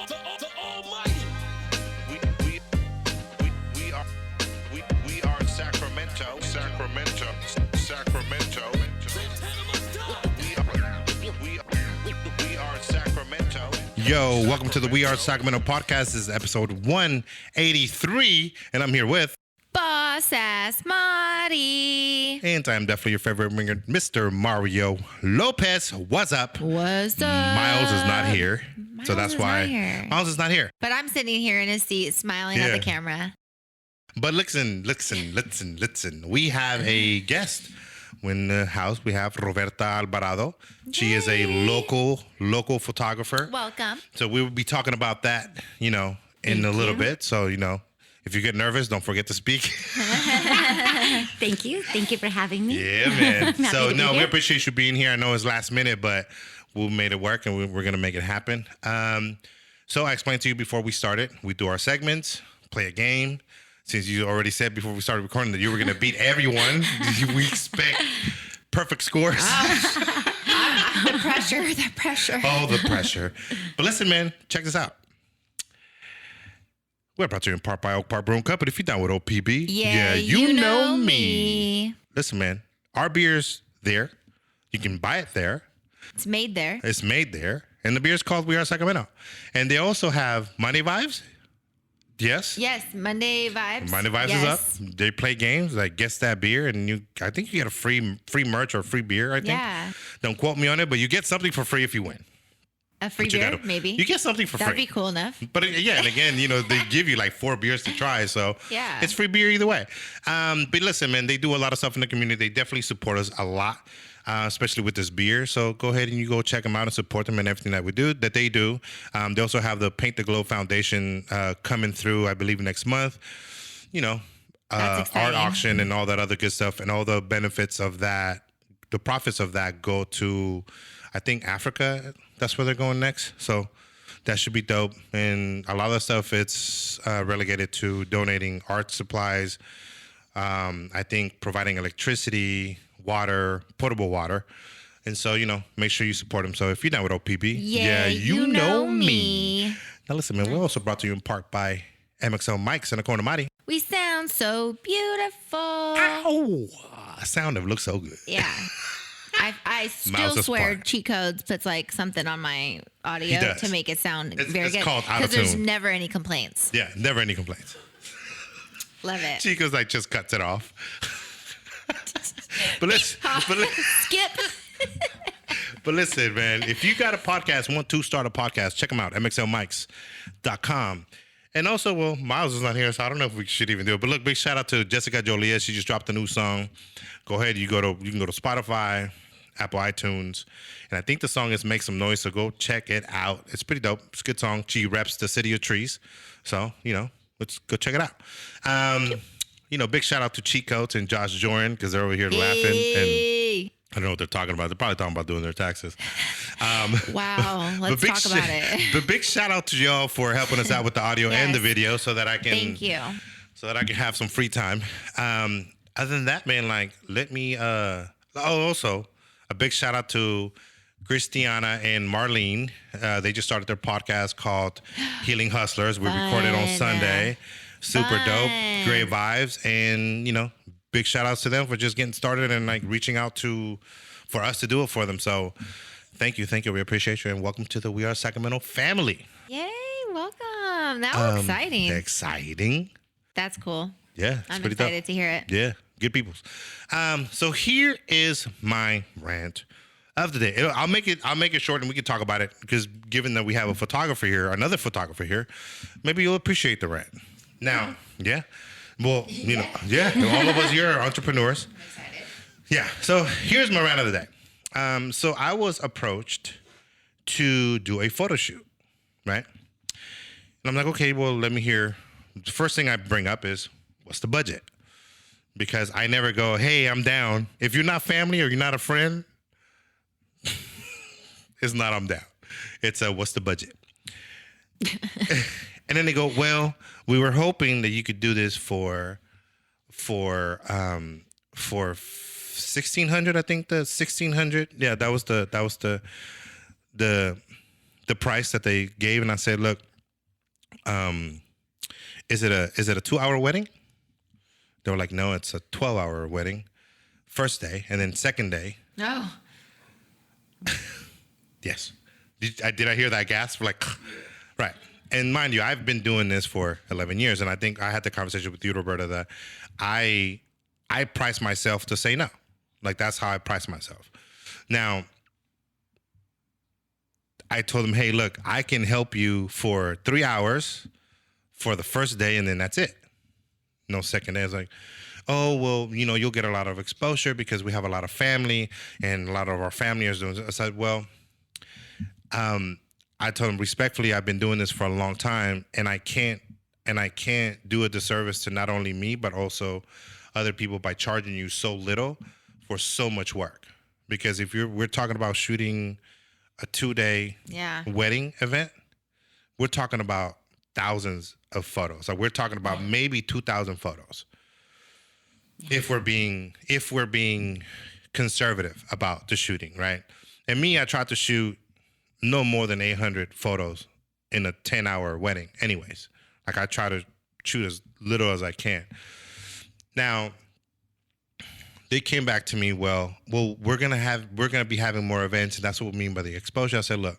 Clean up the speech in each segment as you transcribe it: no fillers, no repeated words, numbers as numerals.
the Almighty. We are Sacramento. We are Sacramento. Yo, welcome to the We Are Sacramento podcast. This is episode 183, and I'm here with Boss Ass Marty. And I'm definitely your favorite ringer, Mr. Mario Lopez. What's up? What's up? Miles is not here. So that's why Miles is not here. But I'm sitting here in his seat smiling at the camera. But listen. We have a guest in the house. We have Roberta Alvarado. She is a local photographer. Welcome. So we will be talking about that, in a little bit. So, if you get nervous, don't forget to speak. Thank you. Thank you for having me. Yeah, man. So, we appreciate you being here. I know it's last minute, but we made it work and we're going to make it happen. So I explained to you before we started, we do our segments, play a game. Since you already said before we started recording that you were going to beat everyone, we expect perfect scores. The pressure. Oh, the pressure. But listen, man, check this out. We're brought to you in part by Oak Park Brewing Company. If you're down with OPB, you know me. Listen, man, our beer's there. You can buy it there. It's made there. And the beer's called We Are Sacramento. And they also have Monday Vibes. Yes. Yes, Monday Vibes. Monday Vibes is up. They play games like Guess That Beer, and I think you get a free merch or free beer, I think. Yeah. Don't quote me on it, but you get something for free if you win. A free beer, maybe. You get something for That'd free. be cool enough. But and again, they give you like 4 beers to try, so it's free beer either way. But listen, man, they do a lot of stuff in the community. They definitely support us a lot, especially with this beer. So go ahead and you go check them out and support them and everything that they do. They also have the Paint the Glow Foundation coming through, I believe, next month. Art auction and all that other good stuff, and all the benefits of that, the profits of that go to, I think, Africa. That's where they're going next. So that should be dope. And a lot of the stuff, it's relegated to donating art supplies. I think providing electricity, water, potable water. And so, make sure you support them. So if you're down with OPB, you know me. Now listen, man, we're also brought to you in part by MXL Mics in the corner, Marty. We sound so beautiful. Ow! Sound of looks so good. Yeah. I still swear Cheatcodes puts like something on my audio to make it sound very good. It's called auto-tune. Because there's never any complaints. Yeah, never any complaints. Love it. Chico's just cuts it off. but skip. But listen, man, if you got a podcast, want to start a podcast, check them out, mxlmics.com. And also, Miles is not here, so I don't know if we should even do it. But look, big shout out to Jessica Jolia. She just dropped a new song. Go ahead, you can go to Spotify, Apple iTunes, and I think the song is Make Some Noise, so go check it out. It's pretty dope. It's a good song. She reps the city of trees. So, let's go check it out. Big shout out to Cheatcode and Josh Jorrin, because they're over here laughing. And I don't know what they're talking about. They're probably talking about doing their taxes. Wow, let's talk about it. But big shout out to y'all for helping us out with the audio and the video so that I can Thank you. So that I can have some free time. Other than that, man, let me also a big shout out to Christiana and Marlene. They just started their podcast called Healing Hustlers. We recorded on Sunday. Super dope, great vibes, and big shout outs to them for just getting started and reaching out for us to do it for them. So thank you. We appreciate you, and welcome to the We Are Sacramento family. Yay, welcome. That was exciting. Exciting. That's cool. Yeah, I'm excited to hear it. Yeah, good peoples. So here is my rant of the day. I'll make it short, and we can talk about it, because given that we have another photographer here, maybe you'll appreciate the rant. Now, well, all of us here are entrepreneurs. I'm excited. Yeah, so here's my rant of the day. So I was approached to do a photo shoot, right? And I'm like, okay, well, let me hear. The first thing I bring up is, what's the budget? Because I never go, hey, I'm down. If you're not family or you're not a friend, it's not I'm down. It's what's the budget? And then they go, well, we were hoping that you could do this for $1,600. I think the $1,600. Yeah, that was the price that they gave. And I said, look, Is it a 2-hour wedding? They were like, no, it's a 12-hour wedding. First day, and then second day. No. Yes. Did I hear that gasp? Like, right. And mind you, I've been doing this for 11 years, and I think I had the conversation with you, Roberta, that I price myself to say no. Like, that's how I price myself. Now, I told him, hey, look, I can help you for 3 hours for the first day, and then that's it. No second day. I was like, oh, well, you'll get a lot of exposure because we have a lot of family, and a lot of our family is doing it. I said, well, I told him respectfully, I've been doing this for a long time, and I can't do a disservice to not only me, but also other people by charging you so little for so much work. Because if we're talking about shooting a 2-day wedding event, we're talking about thousands of photos. Like, we're talking about maybe 2,000 photos. Yeah. If we're being conservative about the shooting, right? And me, I tried to shoot no more than 800 photos in a 10-hour wedding anyways. Like, I try to shoot as little as I can. Now, they came back to me, well, we're gonna be having more events, and that's what we mean by the exposure. I said, look,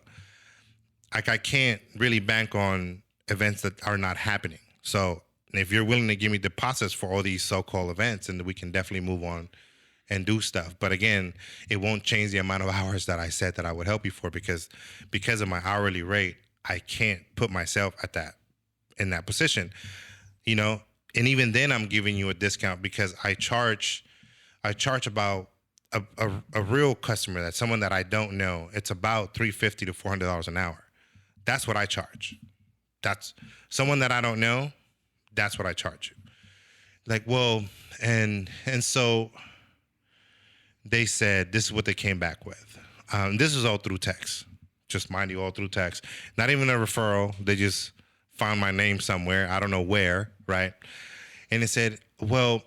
like, I can't really bank on events that are not happening. So if you're willing to give me deposits for all these so-called events, and we can definitely move on and do stuff. But again, it won't change the amount of hours that I said that I would help you for, because of my hourly rate, I can't put myself in that position, And even then, I'm giving you a discount because I charge about a real customer, that's someone that I don't know. It's about $350 to $400 an hour. That's what I charge. That's someone that I don't know. That's what I charge you. Like, well, and so they said, this is what they came back with. This is all through text. Just mind you, all through text. Not even a referral. They just found my name somewhere. I don't know where, right? And it said, well,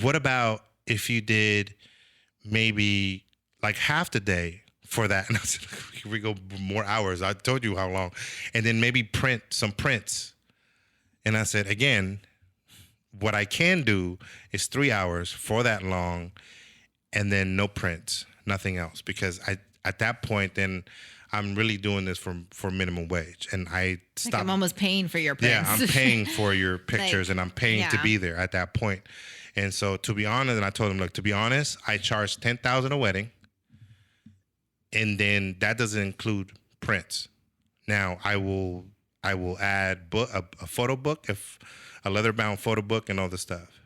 what about if you did maybe like half the day for that? And I said, here we go, more hours. I told you how long. And then maybe print some prints. And I said, again, what I can do is 3 hours for that long, and then no prints, nothing else. Because at that point, then I'm really doing this for minimum wage. And I stopped. Like, I'm almost paying for your prints. Yeah, I'm paying for your pictures, and I'm paying to be there at that point. And so, to be honest, and I told him, look, to be honest, I charge $10,000 a wedding, and then that doesn't include prints. Now, I will add a photo book, if a leather-bound photo book, and all this stuff.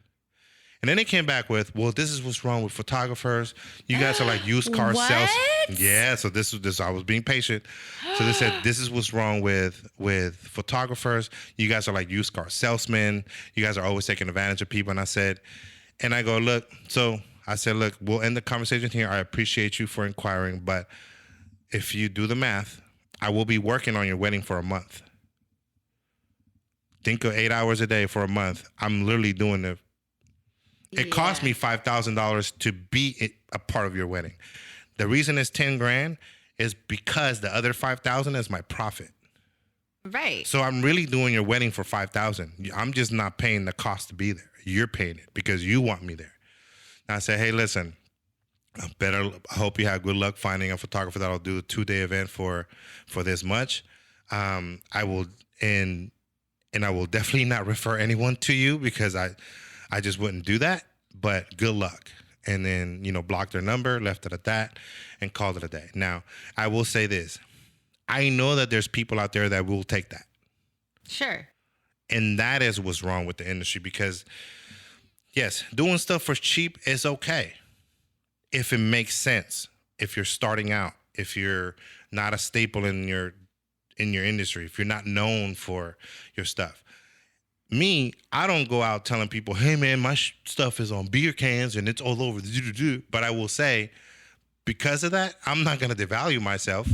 And then they came back with, well, this is what's wrong with photographers. You guys are like used car sales. Yeah, so this. I was being patient. So they said, this is what's wrong with photographers. You guys are like used car salesmen. You guys are always taking advantage of people. And I said, look, we'll end the conversation here. I appreciate you for inquiring, but if you do the math, I will be working on your wedding for a month. Think of 8 hours a day for a month. I'm literally doing it. It cost me $5,000 to be a part of your wedding. The reason it's $10,000 is because the other $5,000 is my profit. Right. So I'm really doing your wedding for $5,000. I'm just not paying the cost to be there. You're paying it because you want me there. And I said, hey, listen, I hope you have good luck finding a photographer that'll do a 2-day event for this much. I will definitely not refer anyone to you because I just wouldn't do that, but good luck. And then, blocked their number, left it at that, and called it a day. Now, I will say this. I know that there's people out there that will take that. Sure. And that is what's wrong with the industry because, yes, doing stuff for cheap is okay if it makes sense, if you're starting out, if you're not a staple in your industry, if you're not known for your stuff. Me, I don't go out telling people, hey, man, my stuff is on beer cans and it's all over. But I will say, because of that, I'm not going to devalue myself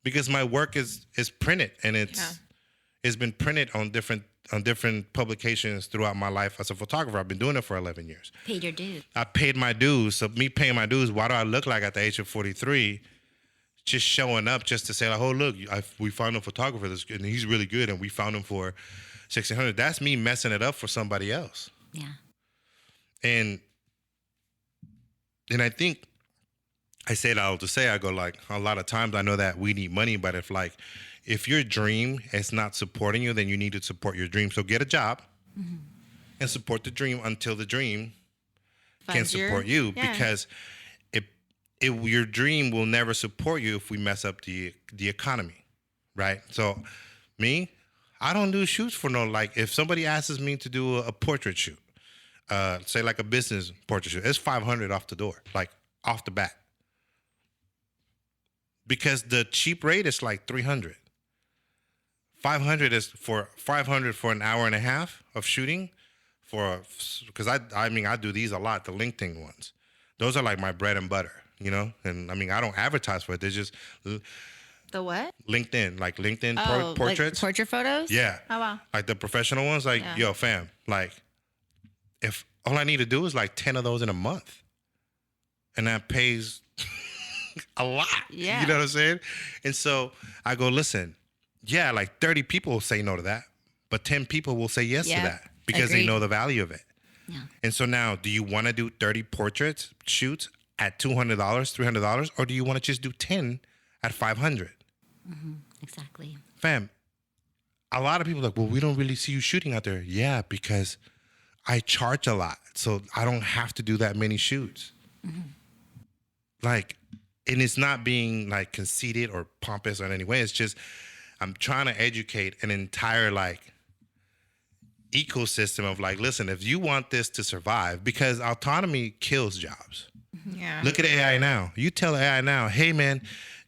because my work is printed and it's been printed on different publications throughout my life as a photographer. I've been doing it for 11 years. Paid your dues. I paid my dues. So me paying my dues, why do I look like at the age of 43 just showing up just to say like, oh look, we found a photographer and he's really good, and we found him for $1,600. That's me messing it up for somebody else. Yeah. And I think I say that all to say, I go like, a lot of times I know that we need money, but if your dream is not supporting you, then you need to support your dream. So get a job and support the dream until the dream can support you, because your dream will never support you if we mess up the economy, right? So me, I don't do shoots for no, like if somebody asks me to do a portrait shoot, say like a business portrait shoot, it's $500 off the door, like off the bat. Because the cheap rate is like $300. $500 is for $500 for an hour and a half of shooting, because I do these a lot, the LinkedIn ones. Those are like my bread and butter, you know. And I mean, I don't advertise for it. They're just the what? LinkedIn, like LinkedIn portraits, like portrait photos. Yeah. Oh wow. Like the professional ones, like yo fam, like if all I need to do is like 10 of those in a month, and that pays a lot. Yeah. You know what I'm saying? And so I go, listen, yeah, like 30 people will say no to that, but 10 people will say yes to that because they know the value of it. Yeah. And so now, do you want to do 30 portraits shoots at $200, $300, or do you want to just do 10 at $500? Exactly. Fam, a lot of people are like, well, we don't really see you shooting out there. Yeah, because I charge a lot, so I don't have to do that many shoots. Like, and it's not being like conceited or pompous in any way. It's just I'm trying to educate an entire like ecosystem of like, listen, if you want this to survive, because autonomy kills jobs. Yeah. Look at AI now. You tell AI now, hey man,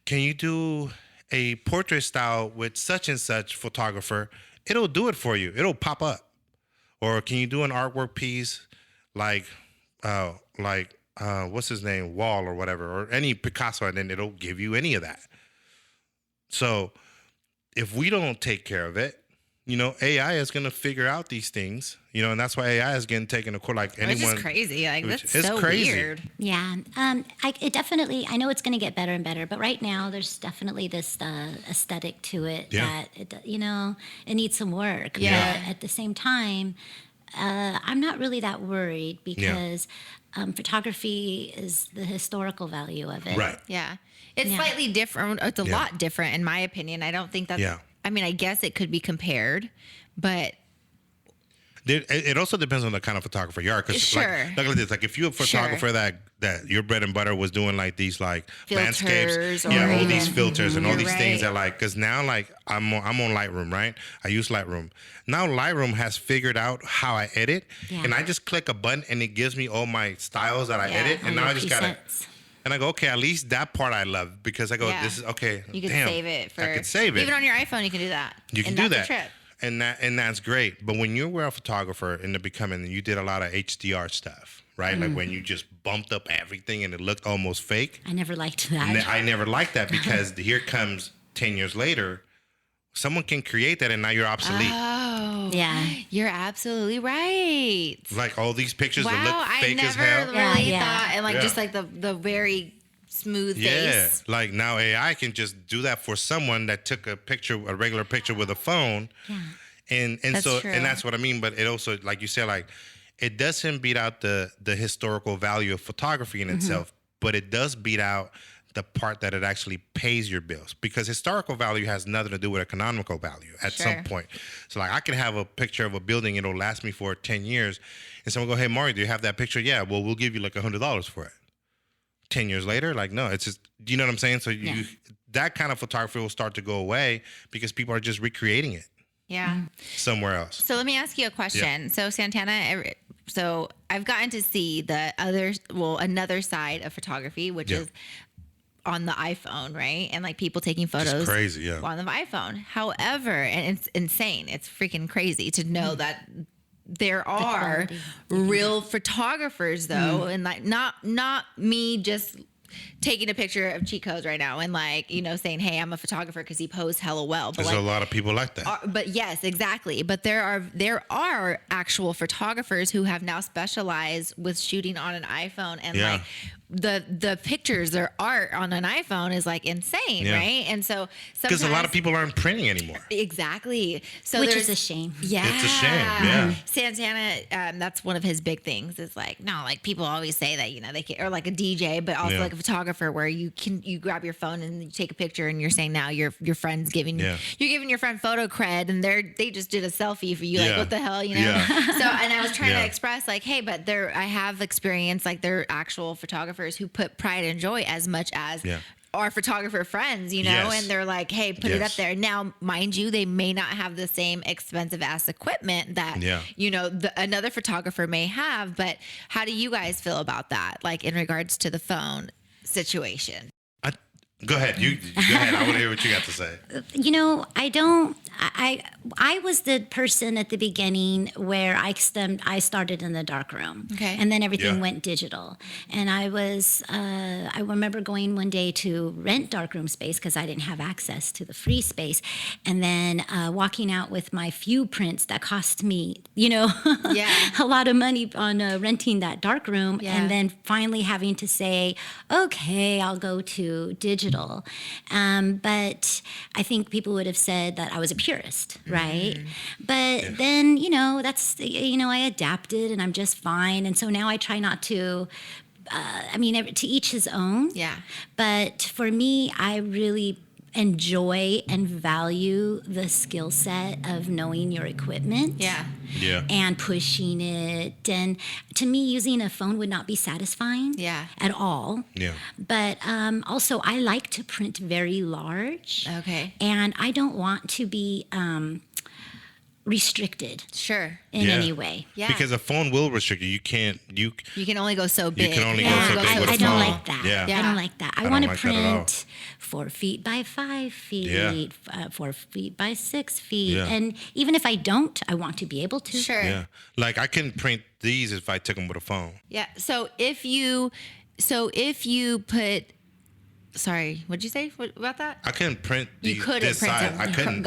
can you do a portrait style with such and such photographer? It'll do it for you. It'll pop up. Or can you do an artwork piece like what's his name, Wall or whatever, or any Picasso, and then it'll give you any of that. So if we don't take care of it, you know, AI is going to figure out these things, you know, and that's why AI is getting taken to court like anyone. It's just crazy. Like, that's it's so crazy. weird. Yeah. It definitely, I know it's going to get better and better, but right now there's definitely this aesthetic to it that, it needs some work. Yeah. But at the same time, I'm not really that worried because photography is the historical value of it. Right. Yeah. It's slightly different. It's a lot different, in my opinion. I don't think that's, I mean, I guess it could be compared, but it also depends on the kind of photographer you are. Cause like this, like if you're a photographer that your bread and butter was doing like these like filters landscapes, all these filters and all these things that like, cause now like I'm on Lightroom, right? I use Lightroom. Now Lightroom has figured out how I edit, and I just click a button and it gives me all my styles that I edit, and now I just gotta. And I go, okay, at least that part I love, because I go, this is okay. You can save it I can save it. Even on your iPhone, you can do that. You can do that. And that's great. But when you were a photographer in the becoming, you did a lot of HDR stuff, right? Like when you just bumped up everything and it looked almost fake. I never liked that. I never liked that, because here comes 10 years later, someone can create that and now you're obsolete. Oh, yeah. You're absolutely right. Like all these pictures that look fake as hell. I never really thought, and like just like the very smooth face. Yeah, like now AI can just do that for someone that took a regular picture with a phone. Yeah. And so true. And that's what I mean. But it also, like you said, like it doesn't beat out the historical value of photography in itself, but it does beat out the part that it actually pays your bills, because historical value has nothing to do with economical value at some point. So like I can have a picture of a building, it'll last me for 10 years, and someone go, hey Mario, do you have that picture? Yeah, well, we'll give you like $100 for it. 10 years later, like, no, it's just, you know what I'm saying? So that kind of photography will start to go away because people are just recreating it. Yeah. Somewhere else. So let me ask you a question. Yeah. So Santana, so I've gotten to see another side of photography, which is on the iPhone, right? And like people taking photos it's crazy, on the iPhone. However, and it's insane. It's freaking crazy to know that there are real photographers though, and like not me just taking a picture of Cheatcodes right now and like, you know, saying, hey, I'm a photographer because he posed hella well. But there's a lot of people like that. But yes, exactly. But there are actual photographers who have now specialized with shooting on an iPhone and like the pictures or art on an iPhone is like insane, right? And so because a lot of people aren't printing anymore. Exactly. So which is a shame. Yeah, it's a shame. Yeah, Santana, that's one of his big things. Is like no, like people always say that they can, or like a DJ, but also like a photographer where you grab your phone and you take a picture and you're saying now your friend's giving you're giving your friend photo cred and they just did a selfie for you, like what the hell, Yeah. So and I was trying to express like, hey, but I have experienced like they're actual photographers who put pride and joy as much as our photographer friends, and they're like, hey, put it up there. Now, mind you, they may not have the same expensive ass equipment that, another photographer may have, but how do you guys feel about that? Like in regards to the phone situation? Go ahead. You go ahead. I want to hear what you got to say. I was the person at the beginning where I started in the dark room. Okay. And then everything went digital. And I remember going one day to rent darkroom space because I didn't have access to the free space. And then walking out with my few prints that cost me, a lot of money on renting that darkroom. Yeah. And then finally having to say, okay, I'll go to digital. But I think people would have said that I was a purist, right? But then, that's, I adapted and I'm just fine. And so now I try not to, to each his own. Yeah. But for me, I really enjoy and value the skill set of knowing your equipment. Yeah. And pushing it. And to me, using a phone would not be satisfying at all. Yeah. But also, I like to print very large. Okay. And I don't want to be restricted. Sure. In any way. Yeah. Because a phone will restrict you. You can only go so big. You can only go so big with a phone. I don't like that. Yeah. I don't like that. I want to print 4 feet by 5 feet, 4 feet by 6 feet. Yeah. And even if I don't, I want to be able to. Sure. Yeah. Like I can print these if I took them with a phone. Yeah. So if you put, sorry, what'd you say about that? I couldn't print this size. I couldn't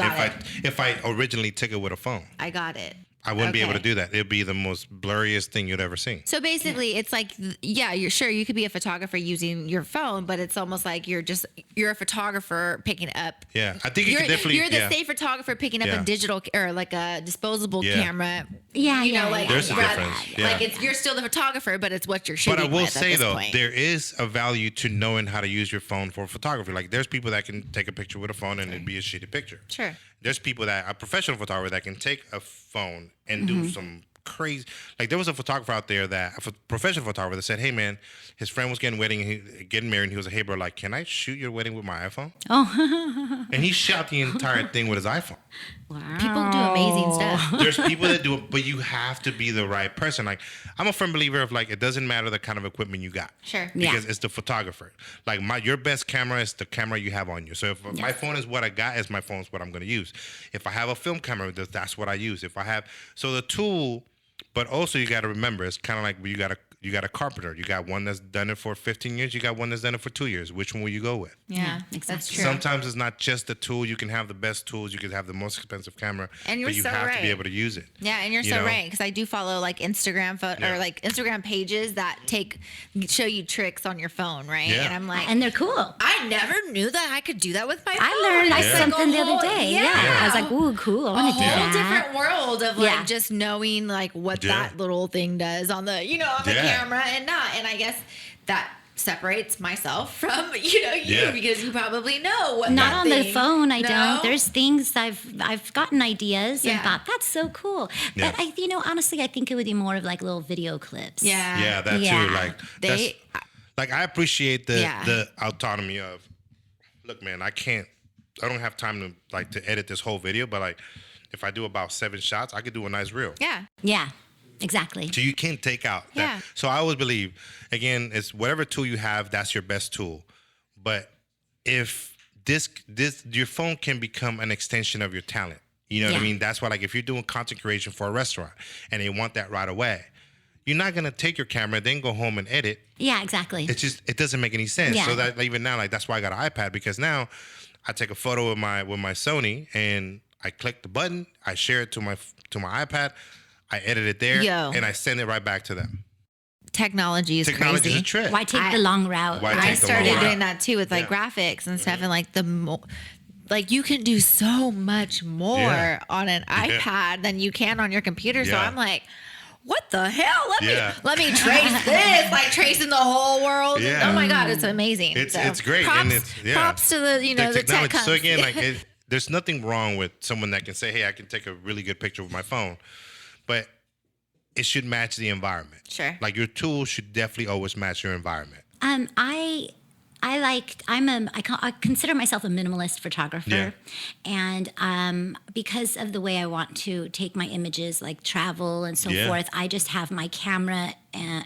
if I originally took it with a phone. I got it. I wouldn't be able to do that. It'd be the most blurriest thing you'd ever seen. So basically, it's like, you're sure you could be a photographer using your phone, but it's almost like you're a photographer picking up. Yeah, I think you're the safe photographer picking up a digital or like a disposable camera. Yeah, like there's a difference. Yeah. Like you're still the photographer, but it's what you're shooting. But I will with say at this though, point. there is a value to knowing how to use your phone for photography. Like there's people that can take a picture with a phone and it'd be a shitty picture. Sure. There's people a professional photographer that can take a phone and do some crazy. Like there was a photographer out there a professional photographer that said, "Hey man, his friend was getting married, and he was like, hey bro, like can I shoot your wedding with my iPhone?" Oh. And he shot the entire thing with his iPhone. Wow. People do amazing stuff. There's people that do it, but you have to be the right person. Like I'm a firm believer of like it doesn't matter the kind of equipment you got. Sure. Because it's the photographer. Like your best camera is the camera you have on you. So if my phone is what I got, my phone is what I'm going to use. If I have a film camera, that's what I use. If I have the tool. But also you got to remember, it's kind of like you got a carpenter. You got one that's done it for 15 years. You got one that's done it for 2 years. Which one will you go with? Yeah, that's true. Sometimes it's not just the tool. You can have the best tools. You can have the most expensive camera. And you're but you have to be able to use it. Yeah, and you're so right. Because I do follow like Instagram or like Instagram pages that show you tricks on your phone, right? Yeah. And I'm like, and they're cool. I never knew that I could do that with my phone. I learned something the other day. Yeah. I was like, ooh, cool. I want to do that. A whole different world of like just knowing like what that little thing does on the on the camera and not. And I guess that separates myself from you because you probably know what. Not on the phone. I don't. There's things I've gotten ideas and thought that's so cool. But I honestly I think it would be more of like little video clips. Yeah. Yeah, that too. Like I appreciate the autonomy of, look, man, I don't have time to edit this whole video, but like if I do about 7 shots, I could do a nice reel. Yeah. Yeah. Exactly. So you can't take out that. So I always believe, again, it's whatever tool you have, that's your best tool. But if your phone can become an extension of your talent. You know what I mean? That's why, like, if you're doing content creation for a restaurant and they want that right away, you're not gonna take your camera, then go home and edit. Yeah, exactly. It's just it doesn't make any sense. Yeah. So that even now, like that's why I got an iPad, because now I take a photo with my Sony and I click the button, I share it to my iPad. I edit it there, and I send it right back to them. technology is Technology is crazy. a trip. Why take the long route? Why I take the long started route? doing that too with like graphics and stuff, and like you can do so much more on an iPad than you can on your computer. So I'm like, what the hell? Let me trace this, like tracing the whole world. Yeah. Oh my God, it's amazing. It's great. Props, And it's props to the the tech technology. So again, companies. like there's nothing wrong with someone that can say, hey, I can take a really good picture with my phone, but it should match the environment. Sure. Like your tool should definitely always match your environment. I consider myself a minimalist photographer, Yeah. and because of the way I want to take my images, like travel and so forth, I just have my camera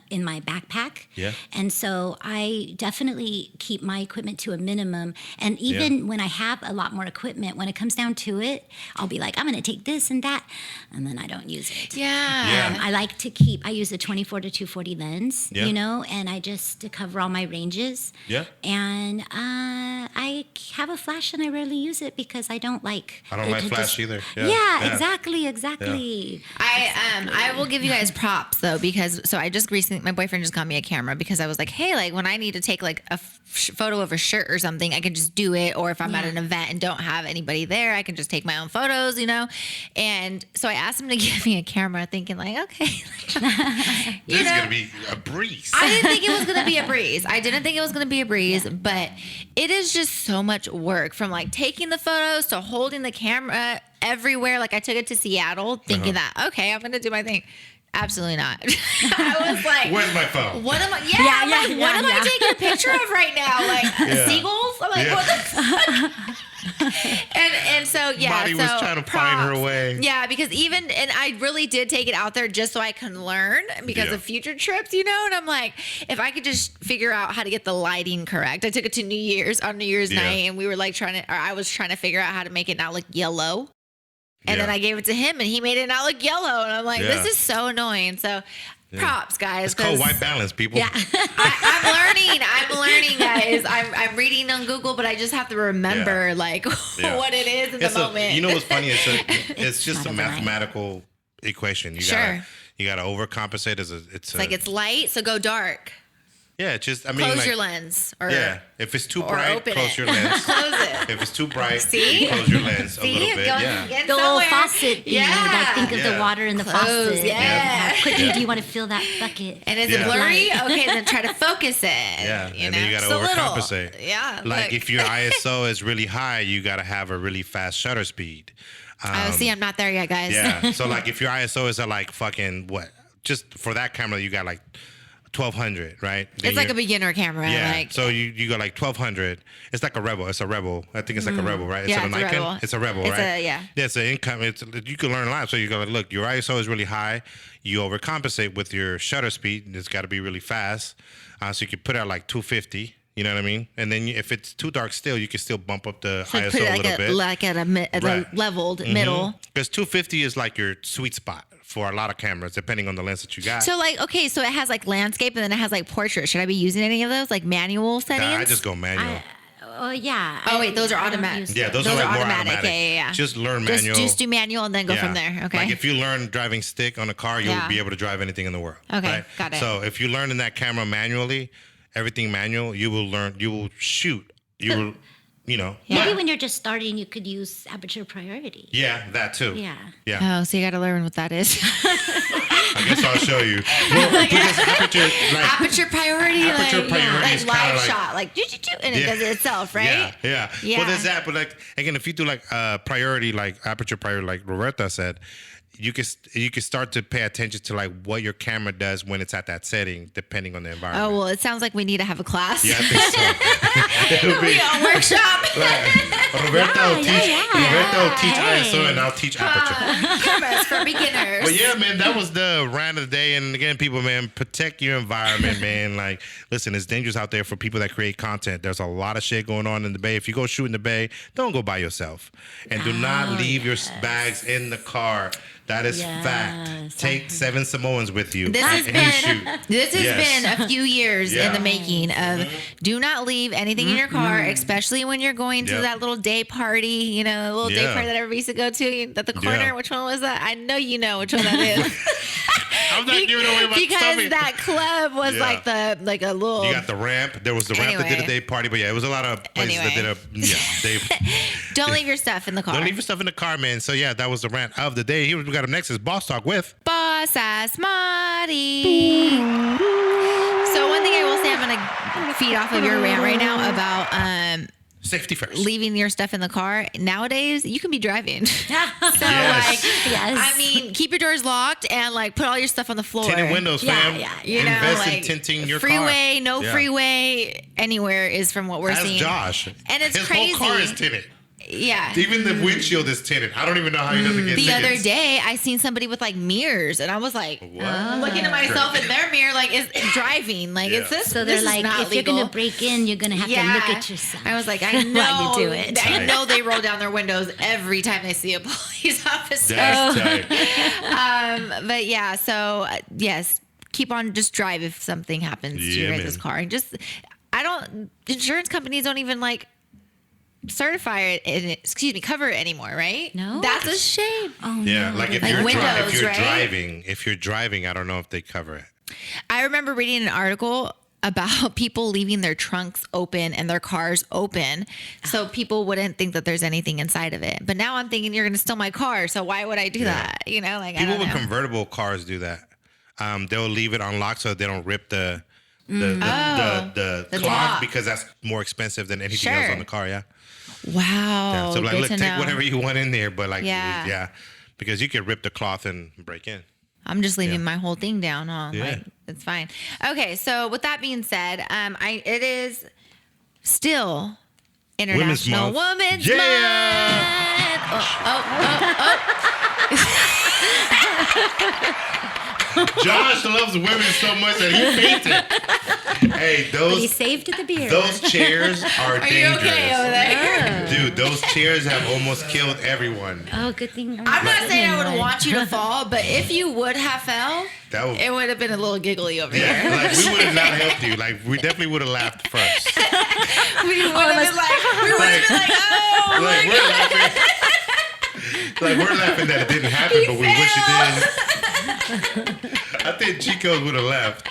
in my backpack. Yeah. And so I definitely keep my equipment to a minimum. And even when I have a lot more equipment, when it comes down to it, I'll be like, I'm going to take this and that, and then I don't use it. Yeah. I like to I use a 24 to 240 lens, and I just to cover all my ranges. Yeah. And I have a flash and I rarely use it because I don't like. I don't like flash either. Yeah, exactly. I will give you guys props though, because I just recently, my boyfriend just got me a camera because I was like, hey, like when I need to take like a photo of a shirt or something, I can just do it. Or if I'm at an event and don't have anybody there, I can just take my own photos, And so I asked him to give me a camera thinking like, okay. This is going to be a breeze. I didn't think it was going to be a breeze. But it is just so much work from like taking the photos to holding the camera everywhere. Like I took it to Seattle thinking that, okay, I'm going to do my thing. Absolutely not. I was like, where's my phone? What am I? What am I taking a picture of right now? Like seagulls? I'm like, what the fuck? and so Marty was trying to find her way. Yeah, because and I really did take it out there just so I can learn because of future trips, And I'm like, if I could just figure out how to get the lighting correct. I took it to New Year's night, and we were like I was trying to figure out how to make it not look yellow. And then I gave it to him, and he made it not look yellow. And I'm like, this is so annoying. So props, guys. It's called white balance, people. Yeah. I'm learning, guys. I'm reading on Google, but I just have to remember what it is in the moment. You know what's funny? It's just a mathematical equation. You gotta overcompensate. It's like it's light, so go dark. Yeah, close your lens. If it's too bright, close your lens. Close it. If it's too bright, close your lens a little bit. The old faucet thing. I think of the water in the faucet. Yeah. How quickly do you want to fill that bucket? And is it blurry? Okay, then try to focus it. Yeah, and then you got to overcompensate. Yeah. Like if your ISO is really high, you got to have a really fast shutter speed. I'm not there yet, guys. Yeah. So like if your ISO is at like fucking what? Just for that camera, you got like 1200, right? Then it's like a beginner camera. Yeah. So you go like 1200. It's like a Rebel. It's a Rebel. I think it's like a Rebel, right? It's a Nikon. Rebel. It's a Rebel, right? Yeah, it's an income. You can learn a lot. So you go like, look, your ISO is really high. You overcompensate with your shutter speed. It's got to be really fast. So you can put out like 250. You know what I mean? And then if it's too dark still, you can still bump up the ISO put it a little bit. Like at a leveled middle. Because 250 is like your sweet spot for a lot of cameras, depending on the lens that you got. So so it has like landscape and then it has like portrait. Should I be using any of those like manual settings? Nah, I just go manual. Yeah. Oh wait, those are automatic. Yeah, those are like more automatic. Yeah. Just learn manual. Just do manual and then go from there. Okay. Like if you learn driving stick on a car, you'll be able to drive anything in the world. Okay, right? got it. So if you learn in that camera manually, everything manual, you will shoot. Maybe when you're just starting, you could use aperture priority. Yeah, that too. Yeah. Oh, so you got to learn what that is. I guess I'll show you. Well, because aperture priority, is live shot, and it does it itself, right? Yeah. Well, there's that, but like again, if you do like priority, like aperture priority, like Roberta said, you can start to pay attention to like what your camera does when it's at that setting, depending on the environment. Oh well, it sounds like we need to have a class. Yeah, I think so. We all workshop. Roberta will teach ISO and I'll teach aperture. Cameras for beginners. But yeah, man, that was the rant of the day. And again, people, man, protect your environment, man. Like, listen, it's dangerous out there for people that create content. There's a lot of shit going on in the Bay. If you go shoot in the Bay, don't go by yourself, and do not leave your bags in the car. That is fact. Take 7 Samoans with you. This has been a few years in the making of do not leave anything in your car, especially when you're going to that little day party, the little day party that everybody used to go to at the corner. Which one was that? I know you know which one that is. I'm not giving away my because stomach. that club was like a little. You got the ramp. There was the ramp that did a day party, but yeah, it was a lot of places that did a Don't leave your stuff in the car. Don't leave your stuff in the car, man. So yeah, that was the rant of the day. Here we got up next is Boss Talk with Boss Ass Marty. So one thing I will say, I'm gonna feed off of your rant right now about safety first. Leaving your stuff in the car. Nowadays, you can be driving. So yes. I mean, keep your doors locked and like put all your stuff on the floor. Tinted windows, fam. You know, invest in like, tinting your freeway, car. no freeway anywhere is from what we're seeing. Josh. And it's His crazy. whole car is tinted. Yeah. Even the windshield is tinted. I don't even know how he doesn't get The tickets. other day, I seen somebody with like mirrors, and I was like, looking at myself in their mirror, like, is driving. Like, is this? So they're this like, is not if legal. you're gonna break in, you're gonna have to look at yourself. I was like, I know while you do it. I know they roll down their windows every time they see a police officer. That's tight. But yeah, so yes, keep on, just drive if something happens to your guys' car. And just, insurance companies don't even like certify it, cover it anymore, right? No. That's a shame. Oh, Yeah, no. like if Like you're, windows, right? if you're driving, I don't know if they cover it. I remember reading an article about people leaving their trunks open and their cars open so people wouldn't think that there's anything inside of it. But now I'm thinking you're going to steal my car, so why would I do that? You know, like People I don't with know. convertible cars do that. They'll leave it unlocked so they don't rip the cloth top. because that's more expensive than anything else on the car. Yeah. Wow. Yeah, so like, good look, to take know. whatever you want in there, but like, Yeah. because you could rip the cloth and break in. I'm just leaving my whole thing down. Huh? Yeah. Like, it's fine. Okay, so with that being said, it is still International Women's Month. Josh loves women so much that he fainted. Hey, But he saved the beer. those chairs are dangerous. You okay over there? Dude, those chairs have almost killed everyone. Oh, good thing. I'm not saying I would want you to fall, but if you would have fell, it would have been a little giggly over here. Like we would have not helped you. Like we definitely would have laughed first. We would have been like, oh, like we're laughing. Like we're laughing that it didn't happen, but we wish it did. I think Chico would have left.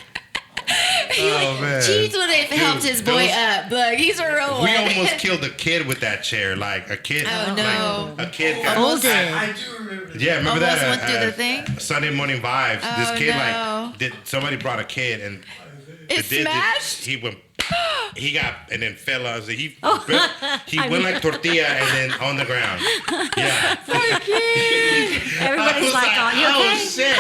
Oh man, Cheats would have helped his boy up. Look, he's a real one. We almost killed a kid with that chair. Like a kid. Oh no, like, a kid got Folded. I do remember. Yeah, remember almost that? went through the thing. Sunday Morning Vibes. This Oh, kid no. somebody brought a kid and It smashed? He went. He got and then fell out. So he went like tortilla and then on the ground. Yeah. Everybody's like, "Oh, you okay?" Oh shit!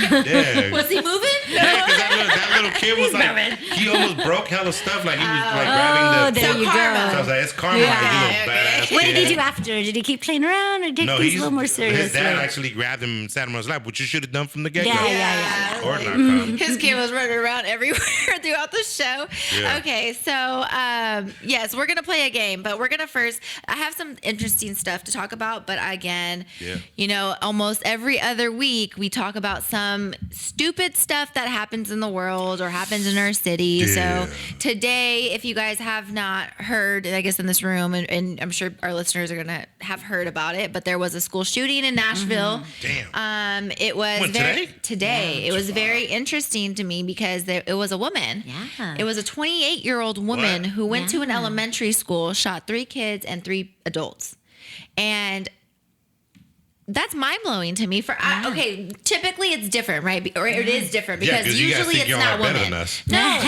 That's yeah. Was he moving? Yeah, because that little kid was like, he almost broke hella stuff. Like he was like grabbing the. there you karma. So I was like, it's karma. Like, he's a badass What kid. did he do after? Did he keep playing around or take No, things a little more serious? His dad actually grabbed him and sat him on his lap, which you should have done from the get-go. Yeah. Or not come. His kid was running around everywhere throughout the show. Yeah. Okay, so yes, we're gonna play a game, but we're gonna first. I have some interesting stuff to talk about, but again, you know, almost every other week we talk about some stupid stuff that happens in the world or happens in our city. Yeah. So today, if you guys have not heard, I guess in this room, and I'm sure our listeners are gonna have heard about it, but there was a school shooting in Nashville. Damn. It was When, today. Yeah, it was very interesting to me because it was a woman. Yeah. It was a 28-year-old woman What? who went to an elementary school, shot 3 kids and 3 adults. And that's mind-blowing to me. Okay, typically it's different, right? Or it is different because 'cause you guys usually think it's y'all not are better women. than us. No.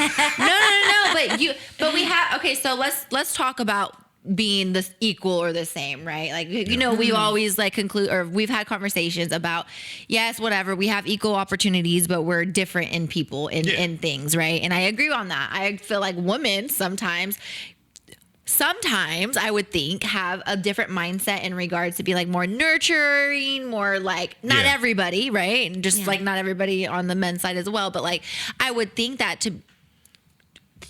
But we have. Okay, so let's talk about being this equal or the same, right? Like, you know, we always like conclude, or we've had conversations about, yes, whatever, we have equal opportunities, but we're different in people in things, right? And I agree on that. I feel like women sometimes I would think have a different mindset in regards to be like more nurturing, more like not everybody, right? And just like not everybody on the men's side as well. But like, I would think that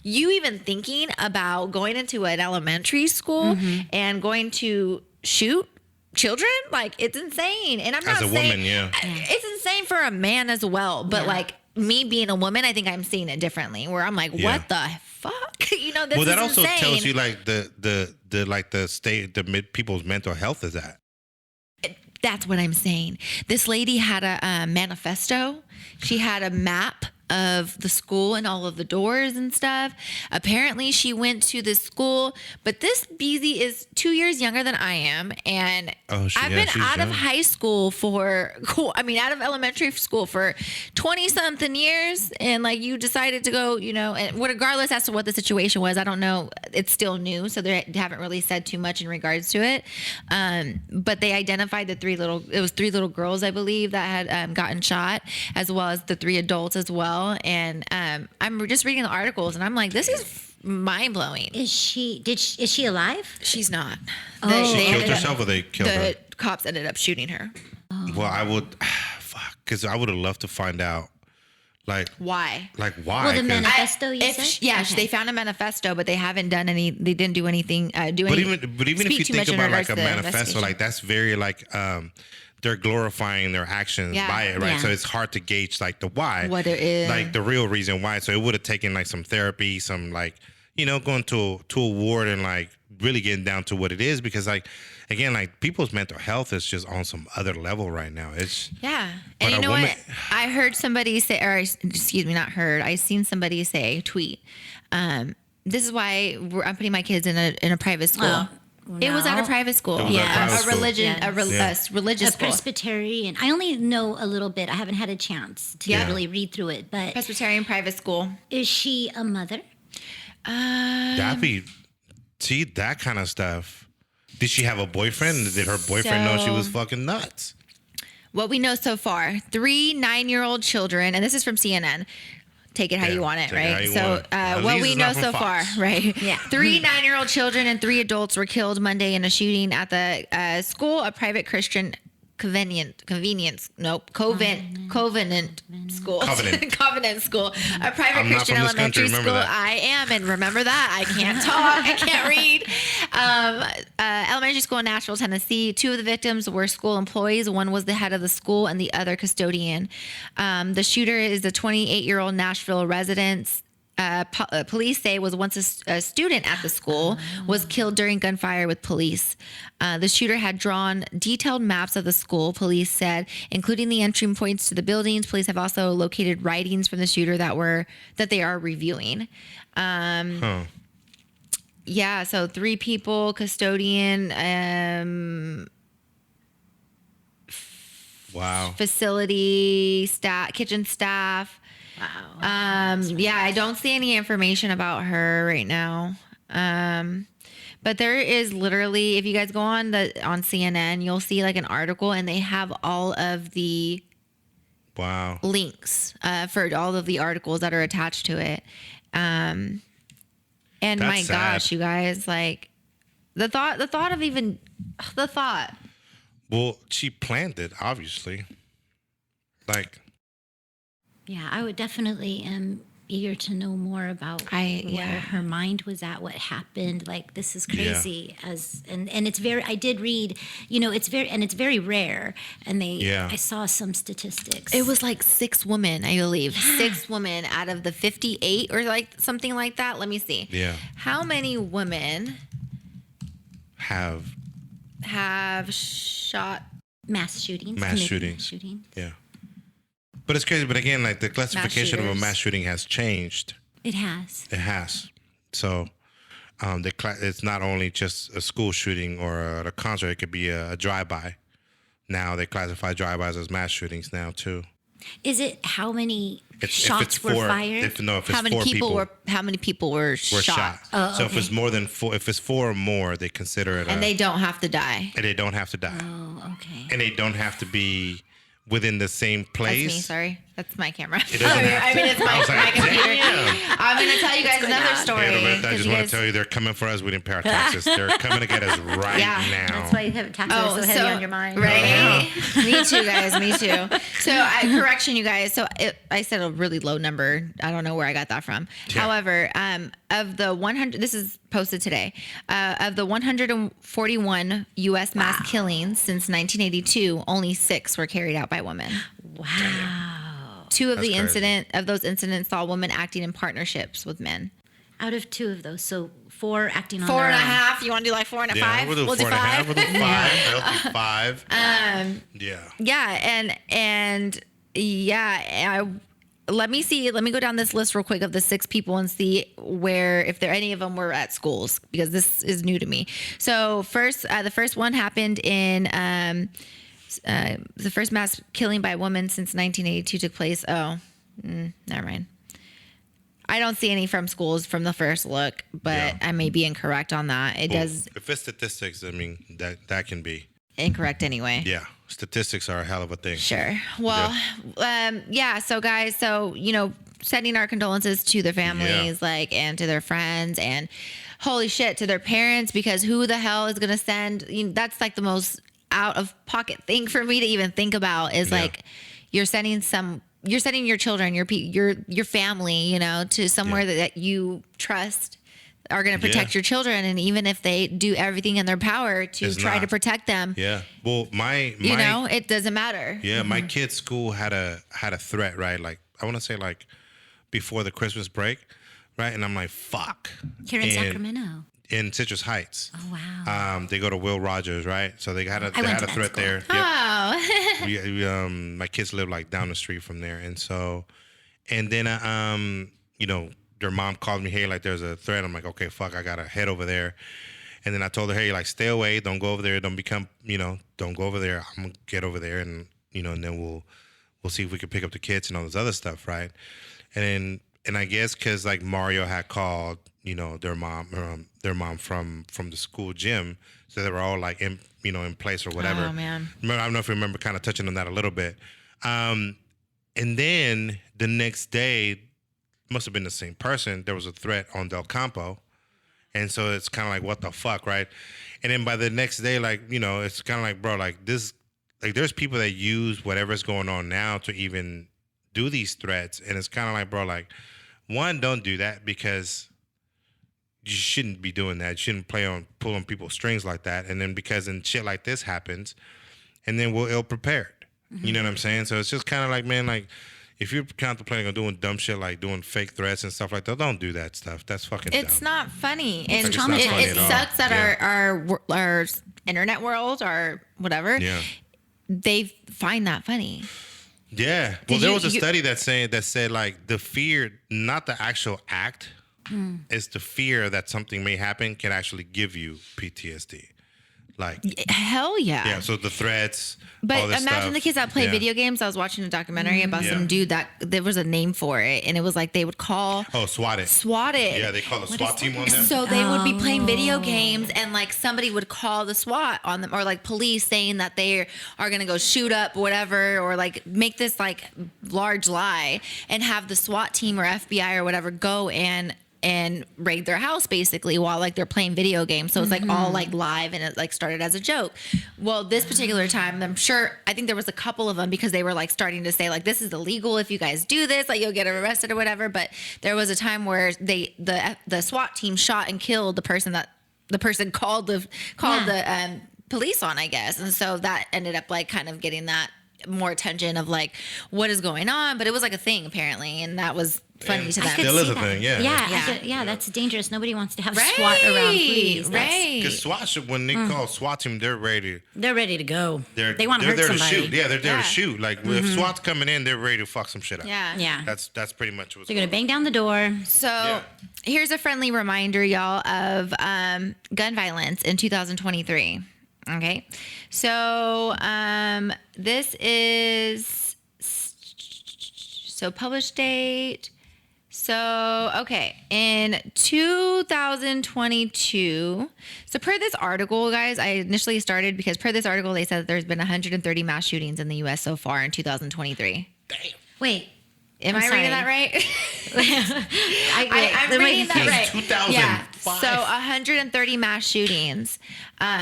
you even thinking about going into an elementary school and going to shoot children, like it's insane. And I'm not As a saying woman, it's insane for a man as well. But like me being a woman, I think I'm seeing it differently. Where I'm like, what the fuck? You know, this is that also insane. tells you like the state people's mental health is at. That's what I'm saying. This lady had a manifesto. She had a map of the school and all of the doors and stuff. Apparently she went to this school, but this BZ is 2 years younger than I am. And I've been out of high school out of elementary school for 20 something years. And like, you decided to go, and regardless as to what the situation was, I don't know. It's still new. So they haven't really said too much in regards to it. But they identified the three little girls, I believe, that had gotten shot, as well as the 3 adults as well. And I'm just reading the articles, and I'm like, this is mind blowing. Is she alive? She's not. She killed herself, or they killed her? The cops ended up shooting her. Well, I would, because I would have loved to find out, why. Well, the manifesto you said? Yeah, okay. They found a manifesto, but they haven't done any. They didn't do anything. But even if you think about like a manifesto, like that's very like. They're glorifying their actions by it, right? Yeah. So it's hard to gauge like the why, what it is, like the real reason why. So it would have taken like some therapy, some like going to a ward and like really getting down to what it is, because like again, like people's mental health is just on some other level right now. It's and you know what? I heard somebody say, or excuse me, not heard. I seen somebody say, tweet. This is why I'm putting my kids in a private school. Oh. No. It was at a private school. A religion, a religious school. Presbyterian. I only know a little bit. I haven't had a chance to really read through it. But Presbyterian private school. Is she a mother? That kind of stuff. Did she have a boyfriend? Did her boyfriend know she was fucking nuts? What we know so far, 3 9-year-old children, and this is from CNN. Take it how you want it, right? So what we know so far, right? Yeah. 3 9-year-old children and 3 adults were killed Monday in a shooting at the school, a private Christian Covenant school. Covenant school. A private Christian elementary school. I am, and remember that. I can't talk. I can't read. Elementary school in Nashville, Tennessee. 2 of the victims were school employees. One was the head of the school and the other custodian. The shooter is a 28-year-old Nashville resident. Police say was once a student at the school, was killed during gunfire with police. The shooter had drawn detailed maps of the school, police said, including the entry points to the buildings. Police have also located writings from the shooter that they are reviewing. Yeah, so 3 people, custodian, facility staff, kitchen staff. Wow. Yeah, I don't see any information about her right now. But there is literally, if you guys go on CNN, you'll see like an article, and they have all of the links for all of the articles that are attached to it. And that's my sad. Gosh, you guys, like the thought. Well, she planned it, obviously. Like. Yeah, I would definitely am eager to know more about where her mind was at, what happened. Like, this is crazy. And it's very, I did read, it's very rare. And I saw some statistics. It was like 6 women, I believe. 6 women out of the 58 or like something like that. Let me see. Yeah. How many women have shot mass shootings? Yeah. But it's crazy. But again, like the classification of a mass shooting has changed. It has. So it's not only just a school shooting or a concert. It could be a drive-by. Now they classify drive-bys as mass shootings now too. Is it how many shots were fired? How many people were shot? Oh, okay. So if it's more than 4, if it's 4 or more, they consider it. And they don't have to die. And they don't have to die. Oh, okay. And they don't have to be within the same place. That's me, sorry. That's my camera. It doesn't have to. It's my computer. I'm going to tell you guys another story. Hey, Roberta, I just want to tell you, they're coming for us. We didn't pay our taxes. They're coming to get us right now. That's why you have taxes so heavy on your mind. Right? Me too, guys. Me too. So, correction, you guys. So, I said a really low number. I don't know where I got that from. Yeah. However, of the 100, this is posted today, of the 141 U.S. mass killings since 1982, only 6 were carried out by women. Wow. 2 of those incidents saw women acting in partnerships with men. Out of 2 of those, so 4 acting on 4 their and a own. half. You want to do like 4 and a 5? We'll do 4 and a half. We'll do 5. I'll do 5. Yeah. Yeah, and let me see. Let me go down this list real quick of the 6 people and see where, if there any of them were at schools, because this is new to me. So first, the first one happened in the first mass killing by a woman since 1982 took place. Oh, never mind. I don't see any from schools from the first look, but I may be incorrect on that. It does. If it's statistics, I mean, that can be incorrect anyway. Yeah. Statistics are a hell of a thing. Sure. Well, so guys, sending our condolences to their families, and to their friends, and holy shit, to their parents, because who the hell is going to send, that's like the most out of pocket thing for me to even think about is like, you're sending your children, your family, to somewhere that you trust are going to protect your children. And even if they do everything in their power to try to protect them. Yeah. Well, my it doesn't matter. Yeah. My kid's school had a threat, right? Like, I want to say like before the Christmas break. Right. And I'm like, fuck. Here in Sacramento. In Citrus Heights. Oh, wow. They go to Will Rogers, right? So they had a threat there. Oh. Yep. My kids live like down the street from there. And then, their mom called me, hey, like there's a threat. I'm like, okay, fuck, I got to head over there. And then I told her, hey, like stay away. Don't go over there. Don't go over there. I'm going to get over there. And, and then we'll see if we can pick up the kids and all this other stuff, right? And I guess because like Mario had called, their mom from the school gym, so they were all like in place or whatever. Oh man! I don't know if you remember kind of touching on that a little bit. And then the next day, must have been the same person. There was a threat on Del Campo, and so it's kind of like what the fuck, right? And then by the next day, like it's kind of like, bro, like this, like there's people that use whatever's going on now to even do these threats, and it's kind of like, bro, like one, don't do that because you shouldn't be doing that. You shouldn't pull on people's strings like that. And then because then shit like this happens, and then we're ill prepared. Mm-hmm. You know what I'm saying? So it's just kind of like, man, like if you're contemplating on doing dumb shit like doing fake threats and stuff like that, don't do that stuff. That's fucking dumb. It's not funny. And it sucks that our internet world or whatever, they find that funny. Yeah. Well, there was a study that said like the fear, not the actual act, is the fear that something may happen can actually give you PTSD. Like hell yeah. Yeah. So the threats. But all this imagine stuff. the kids that play video games. I was watching a documentary about some dude that there was a name for it, and it was like they would call SWAT it. Yeah, they call the SWAT team on them. So they would be playing video games, and like somebody would call the SWAT on them, or like police saying that they are gonna go shoot up whatever, or like make this like large lie and have the SWAT team or FBI or whatever go and raid their house basically while like they're playing video games. So it's like all like live, and it like started as a joke. Well, this particular time, I think there was a couple of them because they were like starting to say like, this is illegal if you guys do this, like you'll get arrested or whatever. But there was a time where the SWAT team shot and killed the person called the police on, I guess. And so that ended up like kind of getting that more attention of like what is going on. But it was like a thing apparently, and that was funny to them. Still is a thing, that's dangerous. Nobody wants to have SWAT around police. Right. Because SWAT, when they call SWAT team, they're ready to go. They want to hurt there somebody. To shoot. Yeah, they're there to shoot. Like if SWAT's coming in, they're ready to fuck some shit up. Yeah. That's pretty much what's they're gonna bang down the door. So here's a friendly reminder, y'all, of gun violence in 2023. Okay, so this is published date. So, okay, in 2022, so per this article, guys, I initially started because per this article, they said that there's been 130 mass shootings in the U.S. so far in 2023. Damn. Wait. Am I reading that right? I'm reading that right. 2005. Yeah. So 130 mass shootings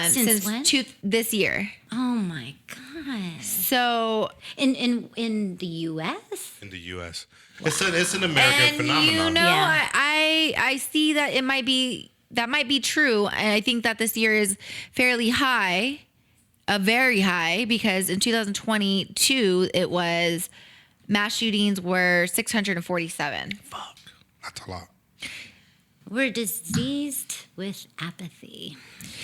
since when? This year. Oh my God. So in the U.S. In the U.S. Wow. It's an American phenomenon. I see that might be true, and I think that this year is fairly high, very high, because in 2022 it was. Mass shootings were 647. Fuck. That's a lot. We're diseased with apathy.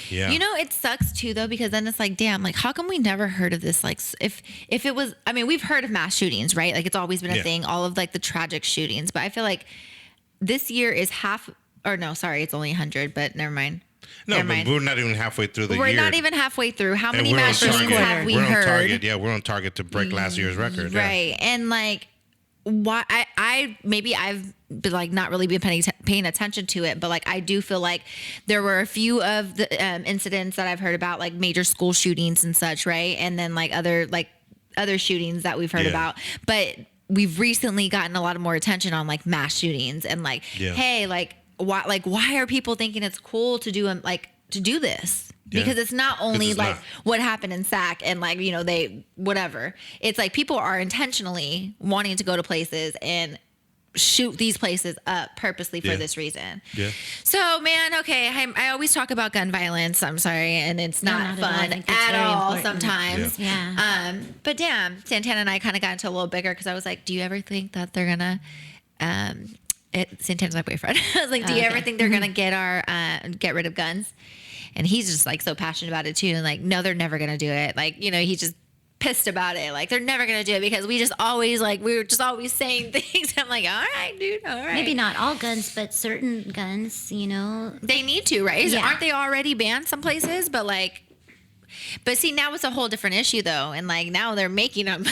Yeah. You know, it sucks too, though, because then it's like, damn, like, how come we never heard of this? Like, if it was, I mean, we've heard of mass shootings, right? Like, it's always been a thing, all of like the tragic shootings. But I feel like this year is it's only 100, but never mind. No, but we're not even halfway through the year. We're not even halfway through. How many we're on mass shootings target. have we We're heard? on target. Yeah, we're on target to break last year's record. Right. And like, why I've been like not really been paying attention to it, but like I do feel like there were a few of the incidents that I've heard about, like major school shootings and such, right? And then like other shootings that we've heard about, but we've recently gotten a lot of more attention on like mass shootings and like, hey, like why are people thinking it's cool to do this? Because it's not only like what happened in Sac and like, you know, they whatever. It's like people are intentionally wanting to go to places and shoot these places up purposely for this reason. Yeah. So, man, okay, I always talk about gun violence. I'm sorry, and it's not fun at all sometimes. Yeah. But damn, Santana and I kind of got into a little bigger because I was like, do you ever think that they're gonna Santana's my boyfriend. I was like, do you ever think they're gonna get rid of guns? And he's just like so passionate about it too. And like, no, they're never going to do it. Like, you know, he's just pissed about it. Like, they're never going to do it because we were just always saying things. I'm like, all right, dude. All right. Maybe not all guns, but certain guns, you know. They need to, right? Aren't they already banned some places? But see, now it's a whole different issue though. And like, now they're making them.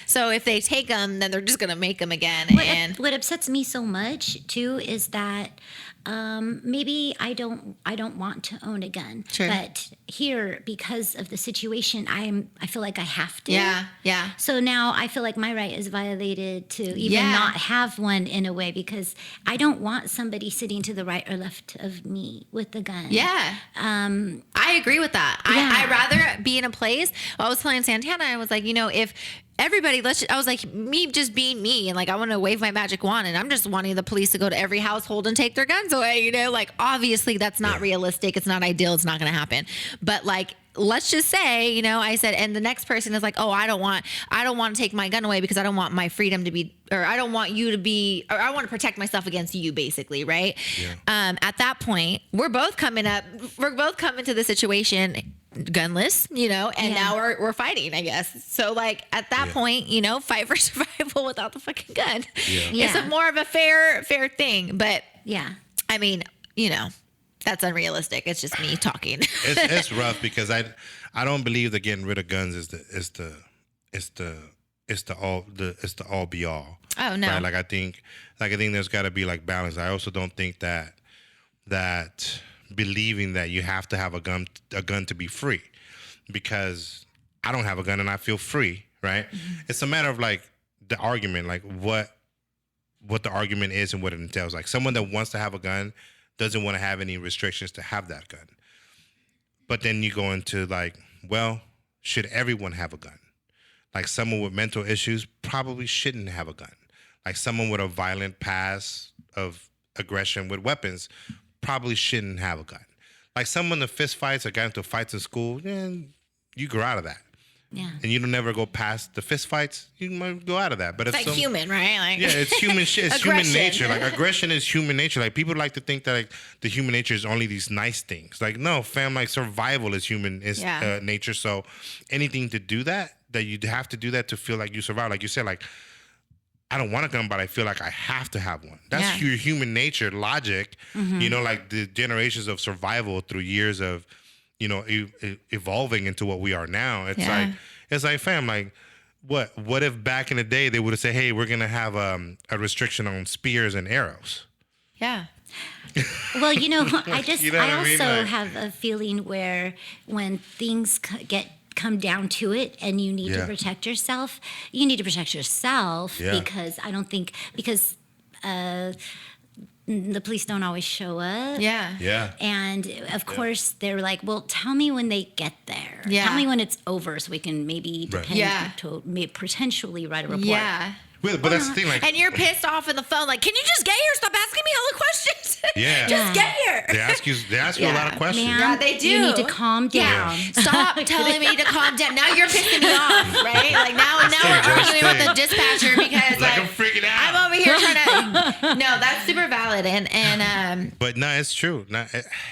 So if they take them, then they're just going to make them again. What upsets me so much too is that maybe I don't want to own a gun, but here, because of the situation, I feel like I have to. Yeah. So now I feel like my right is violated to even not have one in a way, because I don't want somebody sitting to the right or left of me with a gun. Yeah. I agree with that. I'd rather be in a place. I was telling Santana, I was like, you know, if everybody, I was like, me just being me, and like I want to wave my magic wand, and I'm just wanting the police to go to every household and take their guns away, you know, like obviously that's not realistic, it's not ideal, it's not going to happen. But like, let's just say, you know, I said, and the next person is like, oh, I don't want to take my gun away because I don't want my freedom to be, or I don't want you to be, or I want to protect myself against you, basically, right? At that point, we're both coming to the situation gunless, you know, and now we're fighting, I guess. So like at that point, you know, fight for survival without the fucking gun. It's a more of a fair thing, but I mean, you know, that's unrealistic. It's just me talking. It's rough because I don't believe that getting rid of guns is the all be all. Oh no. Right? I think there's got to be like balance. I also don't think that believing that you have to have a gun to be free, because I don't have a gun and I feel free, right? Mm-hmm. It's a matter of like the argument, like what the argument is and what it entails. Like someone that wants to have a gun doesn't want to have any restrictions to have that gun. But then you go into like, well, should everyone have a gun? Like someone with mental issues probably shouldn't have a gun. Like someone with a violent past of aggression with weapons probably shouldn't have a gun. Like someone that fist fights or got into fights in school, you grow out of that. Yeah. And you don't never go past the fist fights, you might go out of that. But it's like human, right? Like, yeah, it's human shit. It's human nature. Like aggression is human nature. Like people like to think that like the human nature is only these nice things. Like no, fam, like survival is human nature. So anything to do that you have to do that to feel like you survive. Like you said, like I don't want a gun, but I feel like I have to have one. That's your human nature logic. Mm-hmm. You know, like the generations of survival through years of, you know, evolving into what we are now. It's like, fam, like, what if back in the day they would have said, hey, we're going to have a restriction on spears and arrows? Yeah. Well, you know, I also have a feeling where when things come down to it and you need to protect yourself, because I don't think, the police don't always show up. Yeah. And of course they're like, well, tell me when they get there. Yeah. Tell me when it's over so we can maybe potentially write a report. Yeah. But that's the thing, like, and you're pissed off on the phone, like, can you just get here? Stop asking me hella questions. Yeah. Just get here. They ask you a lot of questions. Man, yeah, they do. You need to calm down. Stop telling me to calm down. Now you're pissing me off, right? Like now we're arguing with the dispatcher because like I'm freaking out. I'm over here trying to No, that's super valid. And but no, it's true.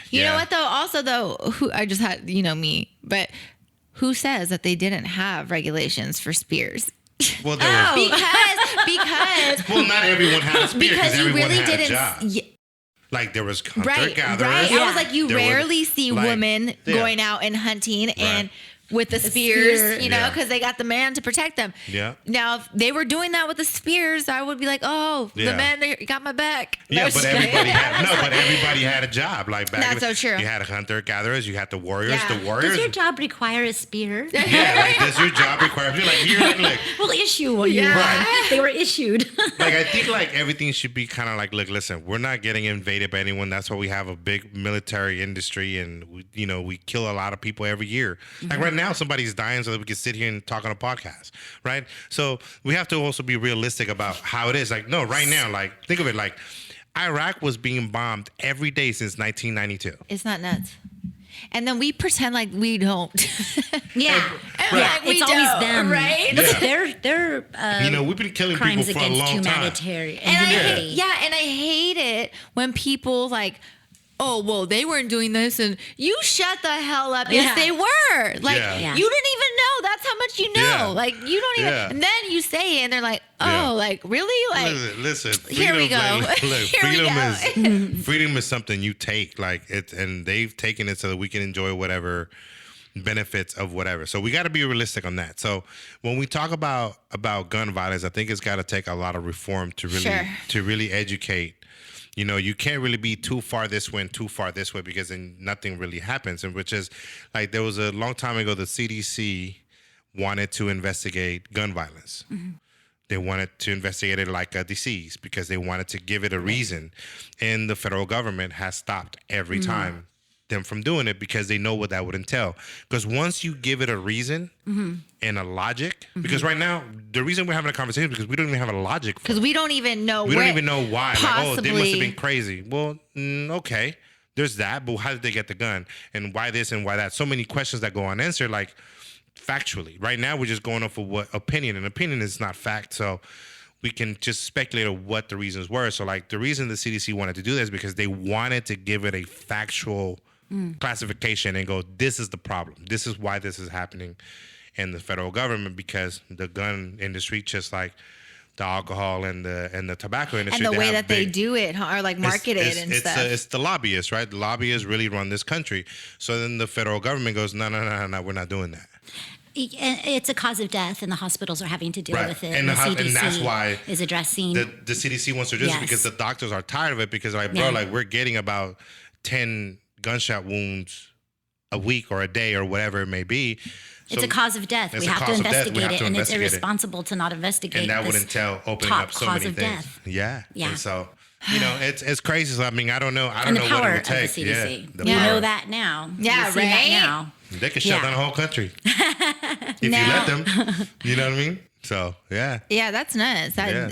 You know what though? Also though, who I just had, me, but who says that they didn't have regulations for spears? Well, there was, because well, not everyone had a spear because you everyone really had didn't. a job. Like there was hunter Right. gatherers. I was like, you There rarely was, see like, women going out and hunting and with the spears, spear. because they got the man to protect them. Yeah. Now, if they were doing that with the spears, I would be like, oh, the man, they got my back. Yeah, No, but just kidding. everybody had a job. Like back That's so true. You had hunter gatherers. You had the warriors. Yeah. The warriors. Does your job require a spear? Yeah, like does your job require? You're like here, look. We'll issue one. Right. They were issued. Like I think like everything should be kind of like, look, listen, we're not getting invaded by anyone. That's why we have a big military industry, and we kill a lot of people every year. Like right now, somebody's dying so that we can sit here and talk on a podcast, right? So we have to also be realistic about how it is. Like no, right now, like think of it like Iraq was being bombed every day since 1992. It's not nuts. And then we pretend like we don't. Yeah. Like we it's always don't, them. right? Yeah. They're we've been killing people crimes for a against long time. humanitarian. And I hate it when people like, oh, well, they weren't doing this, and you shut the hell up. Yes, they were. Like, you didn't even know. That's how much you know. Yeah. Like, you don't even. Yeah. And then you say it, and they're like, oh, like, really? Like, listen. here we go. Like, look, Here we go. freedom is something you take. Like it, and they've taken it so that we can enjoy whatever benefits of whatever. So we got to be realistic on that. So when we talk about gun violence, I think it's got to take a lot of reform to really educate. You can't really be too far this way and too far this way because then nothing really happens. And which is like there was a long time ago, the CDC wanted to investigate gun violence. Mm-hmm. They wanted to investigate it like a disease because they wanted to give it a reason. And the federal government has stopped every time them from doing it because they know what that would entail. Because once you give it a reason and a logic, because right now the reason we're having a conversation is because we don't even have a logic. Because we don't even know. We don't even know why. Possibly. Like, they must have been crazy. Well, okay, there's that. But how did they get the gun? And why this and why that? So many questions that go unanswered. Like factually, right now we're just going off of what opinion, and opinion is not fact. So we can just speculate on what the reasons were. So like the reason the CDC wanted to do this is because they wanted to give it a factual classification and go, this is the problem. This is why this is happening in the federal government, because the gun industry, just like the alcohol and the tobacco industry, and the way that they do it, or like market it and stuff. It's the lobbyists, right? The lobbyists really run this country. So then the federal government goes, no, we're not doing that. It's a cause of death, and the hospitals are having to deal with it. And the CDC and that's why is addressing the CDC wants to address it, because the doctors are tired of it, because like, bro, like we're getting about 10 gunshot wounds a week or a day or whatever it may be. So it's a cause of death. We have to investigate it, and it's irresponsible to not investigate. And that would entail opening up so many things. Death. Yeah. And so, it's crazy. So, I mean, I don't know what it would take. The CDC. Yeah. You know that now. Yeah, you see that now. They could shut down the whole country if you let them. You know what I mean? So yeah, that's nuts. They and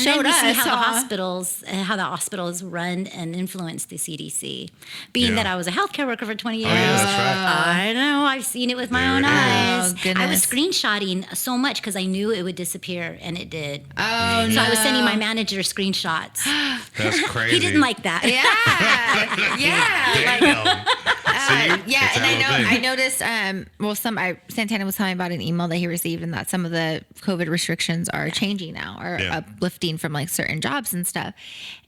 showed then we us see how the hospitals run and influence the CDC. Being that I was a healthcare worker for 20 years, that's right. I know, I've seen it with my own eyes. Oh, goodness. I was screenshotting so much because I knew it would disappear, and it did. Oh, so I was sending my manager screenshots. That's crazy. He didn't like that. And I noticed. Santana was telling me about an email that he received, and that some of the COVID restrictions are changing now, or uplifting from like certain jobs and stuff.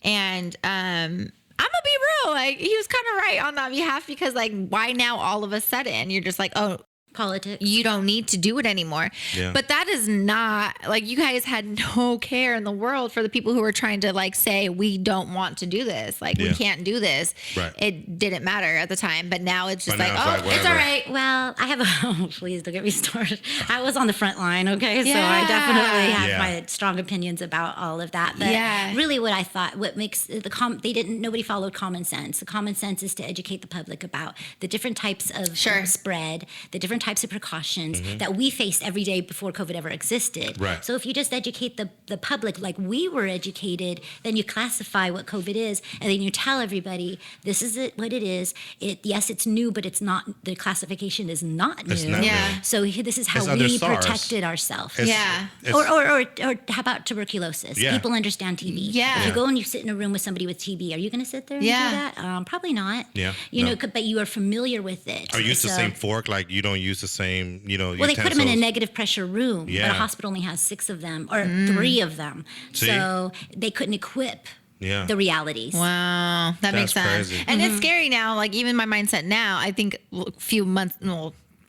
And I'm gonna be real, like he was kind of right on that behalf, because like why now all of a sudden you're just like, oh, politics, you don't need to do it anymore. But that is not like, you guys had no care in the world for the people who were trying to like say, we don't want to do this, like we can't do this. It didn't matter at the time, but now it's just it's all right. Well, I have please don't get me started. I was on the front line, okay? So I definitely have my strong opinions about all of that. But really what I thought, what makes nobody followed common sense. The common sense is to educate the public about the different types of spread, the different types of precautions that we faced every day before COVID ever existed. Right. So if you just educate the public like we were educated, then you classify what COVID is, and then you tell everybody this is what it is. Yes, it's new, but it's not. The classification is not new. It's not new. So this is how It's under we SARS. protected ourselves. Or how about tuberculosis? Yeah. People understand TB. Yeah. If you go and you sit in a room with somebody with TB, are you going to sit there and do that? Probably not. Yeah. You know, but you are familiar with it. Or use the same fork, like you don't use the same, Well, they put them in a utensils. negative pressure room, but a hospital only has 6 of them, or 3 of them. See? So they couldn't equip the realities. Wow, that makes sense. Crazy. And it's scary now. Like even my mindset now, I think a few months,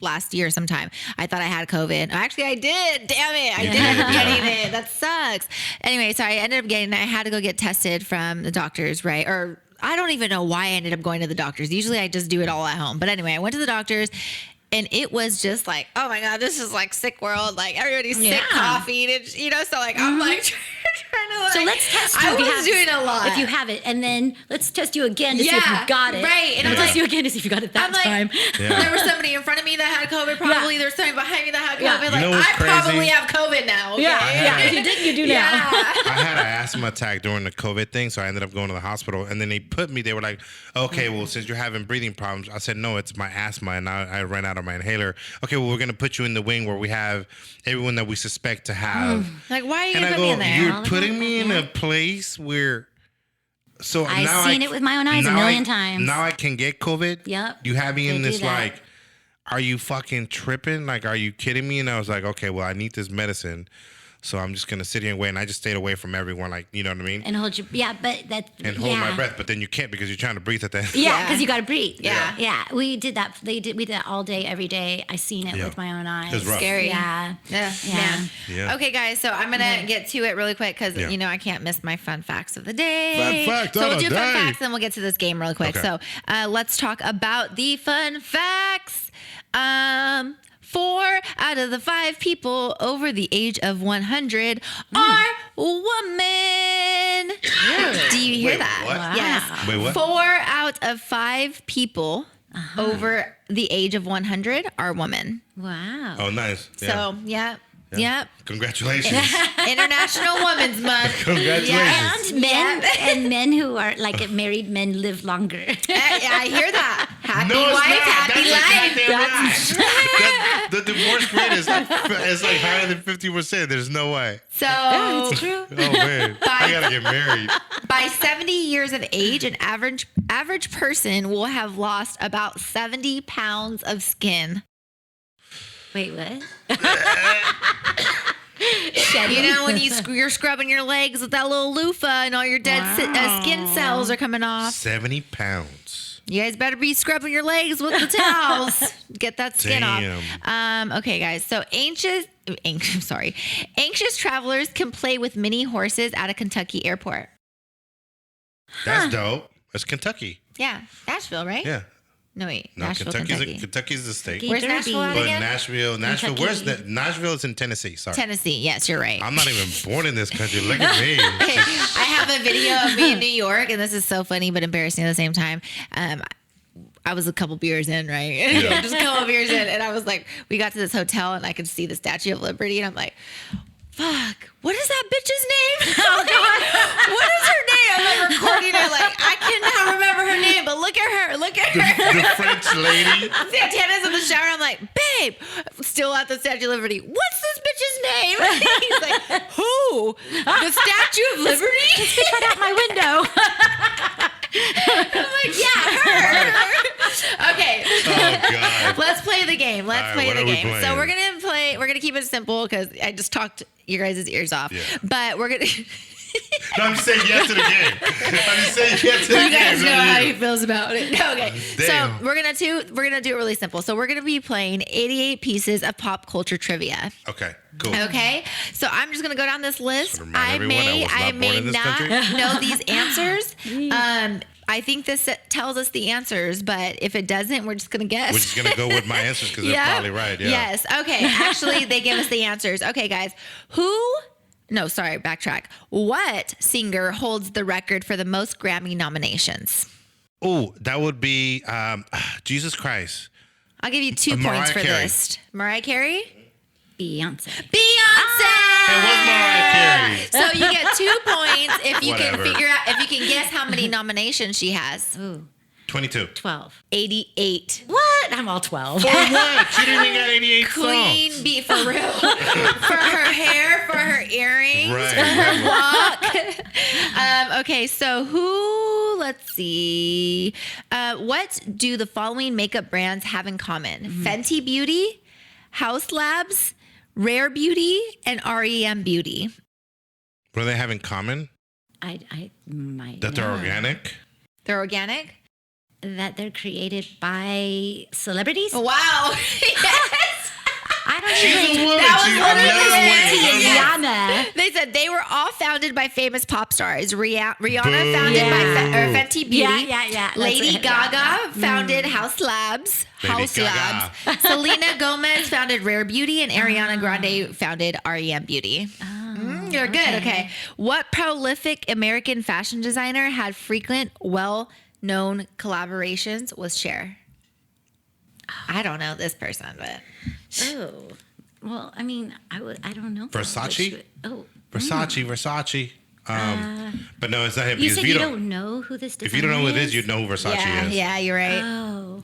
last year sometime, I thought I had COVID. Actually, I did. Damn it. I did end up getting it. That sucks. Anyway, so I ended up getting, I had to go get tested from the doctors, right? Or I don't even know why I ended up going to the doctors. Usually I just do it all at home. But anyway, I went to the doctors. And it was just like, oh my God, this is like sick world. Like everybody's sick, coughing, and so like I'm like trying to like. So let's test you. I was doing a lot. If you have it, and then let's test you again to see if you got it. Right. And I'm I'm test like, you again to see if you got it that time. There was somebody in front of me that had COVID. Probably there's somebody behind me that had COVID. You know Like what's I crazy? probably have COVID now. Okay? Yeah. If you didn't, you do now. I had an asthma attack during the COVID thing, so I ended up going to the hospital. And then they were like, okay, well, since you're having breathing problems, I said, no, it's my asthma. And I ran out of my inhaler. Okay, well, we're going to put you in the wing where we have everyone that we suspect to have. Like, why are you And going to I put me in go, there? you're putting me in a place where... So I've now seen it with my own eyes a million times. Now I can get COVID? Yep. You have me in They this do that. like, are you fucking tripping? Like, are you kidding me? And I was like, okay, well, I need this medicine. So I'm just going to sit here and wait. And I just stayed away from everyone. Like, you know what I mean? And hold your, but that's, And hold my breath. But then you can't because you're trying to breathe at that. Yeah, because you got to breathe. Yeah. We did that. We did that all day, every day. I seen it with my own eyes. It's rough. Scary. Yeah. Man. Yeah. Okay, guys. So I'm gonna get to it really quick because I can't miss my fun facts of the day. Fun fact so of we'll the do fun day. facts, and we'll get to this game really quick. Okay. So let's talk about the fun facts. 4 out of the 5 people over the age of 100 are women. Do you hear Wait, that? what? Wow. Yes. Wait, what? 4 out of 5 people over the age of 100 are women. Wow. Oh, nice. Yeah. So, Yep. Congratulations. International Women's Month. Congratulations. And men who are like married men live longer. I hear that. Happy No, it's wife, not. happy That's life. the divorce rate is like higher than 50%. There's no way. So, That's true. Oh man, I gotta get married. by 70 years of age, an average person will have lost about 70 pounds of skin. Wait, what? You know, when you're scrubbing your legs with that little loofah and all your dead skin cells are coming off. 70 pounds. You guys better be scrubbing your legs with the towels. Get that skin Damn. off. Okay, guys. So anxious travelers can play with mini horses at a Kentucky airport. That's dope. That's Kentucky. Yeah, Nashville, right? Yeah. No, wait. No, Nashville, Kentucky. Kentucky's the state. Kentucky. Where's Derby. Nashville at But again? Nashville. Kentucky. Where's that? Nashville is in Tennessee. Sorry. Tennessee. Yes, you're right. I'm not even born in this country. Look at me. I have a video of me in New York, and this is so funny but embarrassing at the same time. I was a couple beers in, right? Yeah. Just a couple beers in, and I was like, we got to this hotel, and I could see the Statue of Liberty, and I'm like, fuck, what is that bitch's name? What is her name? I'm like recording it, like, I cannot remember her name, but look at her. The French lady. Santana's in the shower. I'm like, babe, still at the Statue of Liberty. What's this bitch's name? He's like, who? The Statue of Liberty? Just put that out my window. I'm like, yeah, her. Okay. Oh God. Let's play the game. Let's All right, play what the are we game. playing? So we're gonna keep it simple because I just talked your guys' ears off. Yeah. But we're gonna No, I'm just saying yes to the game. I'm just saying yes to the game. you guys know not how you. he feels about it. Okay. Damn. So we're gonna do it really simple. So we're gonna be playing 88 pieces of pop culture trivia. Okay, cool. Okay, so I'm just gonna go down this list. Just remind everyone I was not born in this not country. know these answers. I think this tells us the answers, but if it doesn't, we're just gonna guess. We're just gonna go with my answers because they're probably right. Yeah. Yes. Okay. Actually, they give us the answers. Okay, guys. No, sorry. Backtrack. What singer holds the record for the most Grammy nominations? Oh, that would be Jesus Christ. I'll give you 2 Mariah points for Carey. this. Mariah Carey? Beyonce. Beyonce! It was Mariah Carey. So you get 2 points if you Whatever. can figure out, if you can guess how many nominations she has. Ooh, 22. 12. 88. What? I'm all 12. For what? She didn't even got 88 Queen songs. bee, for real. For her hair, for her earrings, Right. for her walk. Okay, so let's see. What do the following makeup brands have in common? Fenty Beauty, House Labs, Rare Beauty, and REM Beauty. What do they have in common? I might That they're know. organic? They're organic? That they're created by celebrities. Wow. Yes. I don't She's even. a woman. That was She's literally another it. woman. Rihanna. They said they were all founded by famous pop stars. Rihanna Boo. founded Yeah. by Fenty Beauty. Yeah. That's Lady it. Gaga founded House Labs. Lady House Gaga. Labs. Selena Gomez founded Rare Beauty, and Ariana Grande founded REM Beauty. You're good. Okay. What prolific American fashion designer had frequent, well-known collaborations with Cher? I don't know this person, but Oh. Well, I mean, I don't know. Versace? Oh. Versace. But no, it's not him. You because said if you don't know who this if designer you don't know who it is, is? you'd know who Versace yeah, is. yeah, you're right. Oh.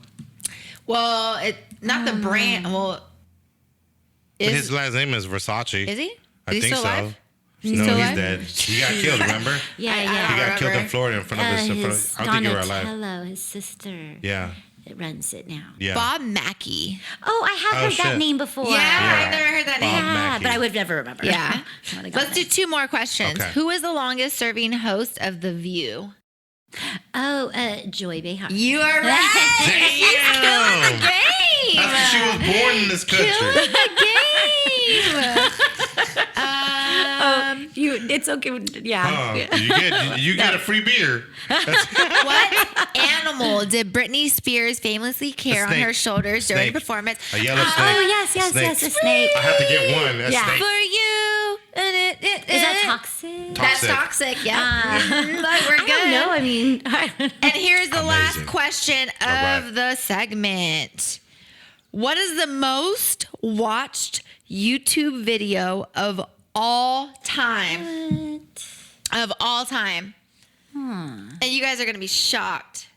Well, not the brand. Well, But his last name is Versace. is he? I Is he think still so. alive? No, still he's alive? dead. He got killed, remember? Yeah, I He yeah. got killed in remember. Florida in front of his. His I don't think you were alive. Donatello, his sister, Yeah. that runs it now. Yeah. Bob Mackie. Oh, I have Oh, heard shit. that name before. Yeah, I've never heard that Bob name. Yeah, Mackie. but I would never remember. Yeah. I would've Let's got do it. 2 more questions. Okay. Who is the longest serving host of The View? Oh, Joy Behar. You are right. Damn. Game. That's because she was born in this country. It's okay. Yeah. You get a free beer. What animal did Britney Spears famously carry A on snake. her shoulders during Snake. a performance? A yellow snake. Oh, yes, Snake. a snake. I have to get one. That's Yeah. snake. For you. Is that toxic? That's Toxic. toxic. Yeah. But we're I good. don't know. I mean, I don't know. And here's the last Amazing. question of right. the segment. What is the most watched YouTube video of all time? Of all time. And you guys are going to be shocked.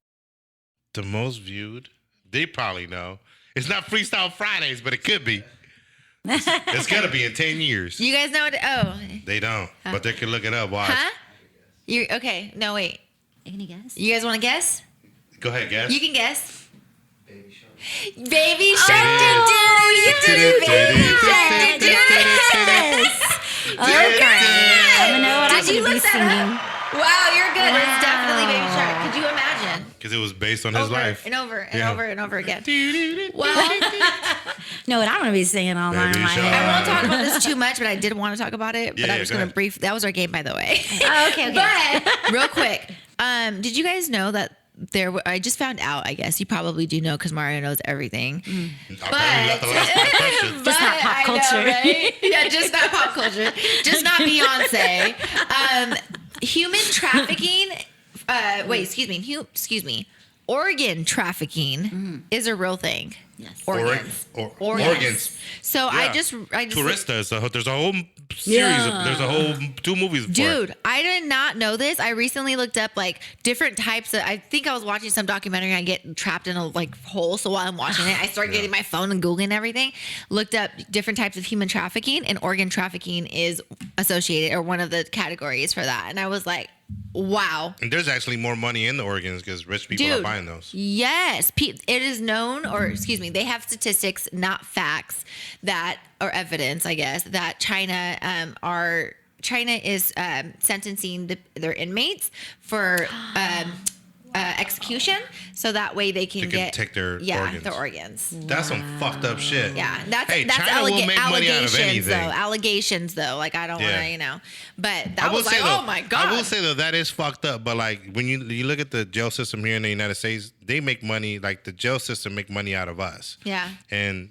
The most viewed? They probably know. It's not Freestyle Fridays, but it could be. It's going to be in 10 years. You guys know what? Oh. They don't, but they can look it up. Watch. Huh? You okay. No, wait. Any guess? You guys want to guess? Go ahead, guess. You can guess. Baby Oh, Shark. it is. Baby Shark. Okay. I'm gonna know what Did I'm you gonna be look that singing. Wow, you're good. It's definitely Baby Shark. Could you imagine? Because it was based on his Over life. and over and Yeah. over and over again. Well, Know what I'm gonna be singing all night in my Baby Shark. I head. won't talk about this too much, but I did want to talk about it. But Yeah, I'm just go gonna ahead. brief. That was our game, by the way. Oh, okay. But real quick, did you guys know that I just found out? I guess you probably do know because Mario knows everything. Apparently not the last question. Just not pop I know, culture. right? Yeah, just not pop culture. Just not Beyonce. Human trafficking. Excuse me. Organ trafficking is a real thing. Yes. Organs. Organs. So Yeah. I just Turista. There's a whole series. There's a whole 2 movies for it. Dude, I did not know this. I recently looked up like different types of. I think I was watching some documentary. And I get trapped in a like hole. So while I'm watching it, I start getting my phone and googling everything. Looked up different types of human trafficking, and organ trafficking is associated or one of the categories for that. And I was like, wow. And there's actually more money in the organs because rich people are Dude, buying those. yes. It is known, or excuse me, they have statistics, not facts, that or evidence, I guess, that China is sentencing their inmates for execution, so that way they can take their organs. their organs. That's some fucked up shit. Yeah, that's China will make money out of allegations anything. though. Allegations though, like I don't want to, But that was like, oh my god. I will say though that is fucked up. But like when you look at the jail system here in the United States, they make money. Like the jail system make money out of us. Yeah. And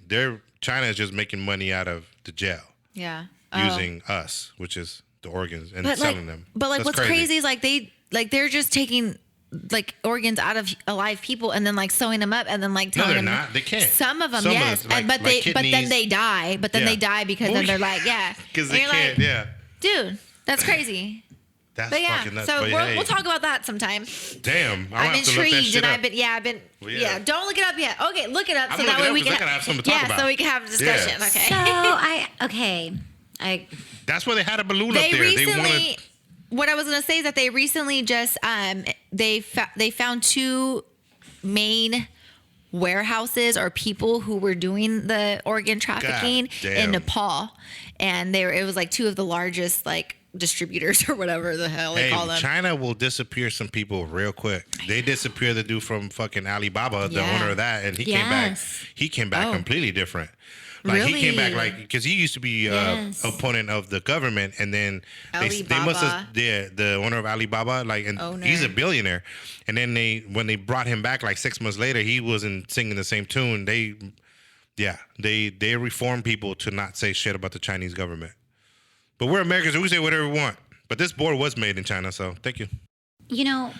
China is just making money out of the jail Yeah. using us, which is the organs, and But selling them. But like, That's what's crazy is like they're just taking like organs out of alive people and then like sewing them up and then like telling them. No, they're not. They can't. Some of them, Some yes, of them, but then they die. But then Yeah. they die because then they're like, yeah, because And they you're can't. like, yeah, dude, that's crazy. that's But yeah, fucking nuts. so But we'll talk about that sometime. Damn, I'm intrigued, and I've yeah. Don't look it up yet. Okay, look it up I'm so gonna that look it way up we 'cause can I gotta have something to talk about. so we can have a discussion. Yeah. Okay. I That's why they had a balloon up They there. recently. They wanted. What I was gonna say is that they recently just they found 2 main warehouses or people who were doing the organ trafficking in Nepal, and it was like 2 of the largest like distributors or whatever the hell they call them. China will disappear some people real quick. They disappear the dude from fucking Alibaba, the Yeah. owner of that, and he came back completely different. Like he came back like because he used to be opponent of the government, and then they must have the owner of Alibaba, like, and he's a billionaire. And then when they brought him back like 6 months later, he wasn't singing the same tune. They reform people to not say shit about the Chinese government. But we're Americans, we say whatever we want. But this board was made in China, so thank you. You know,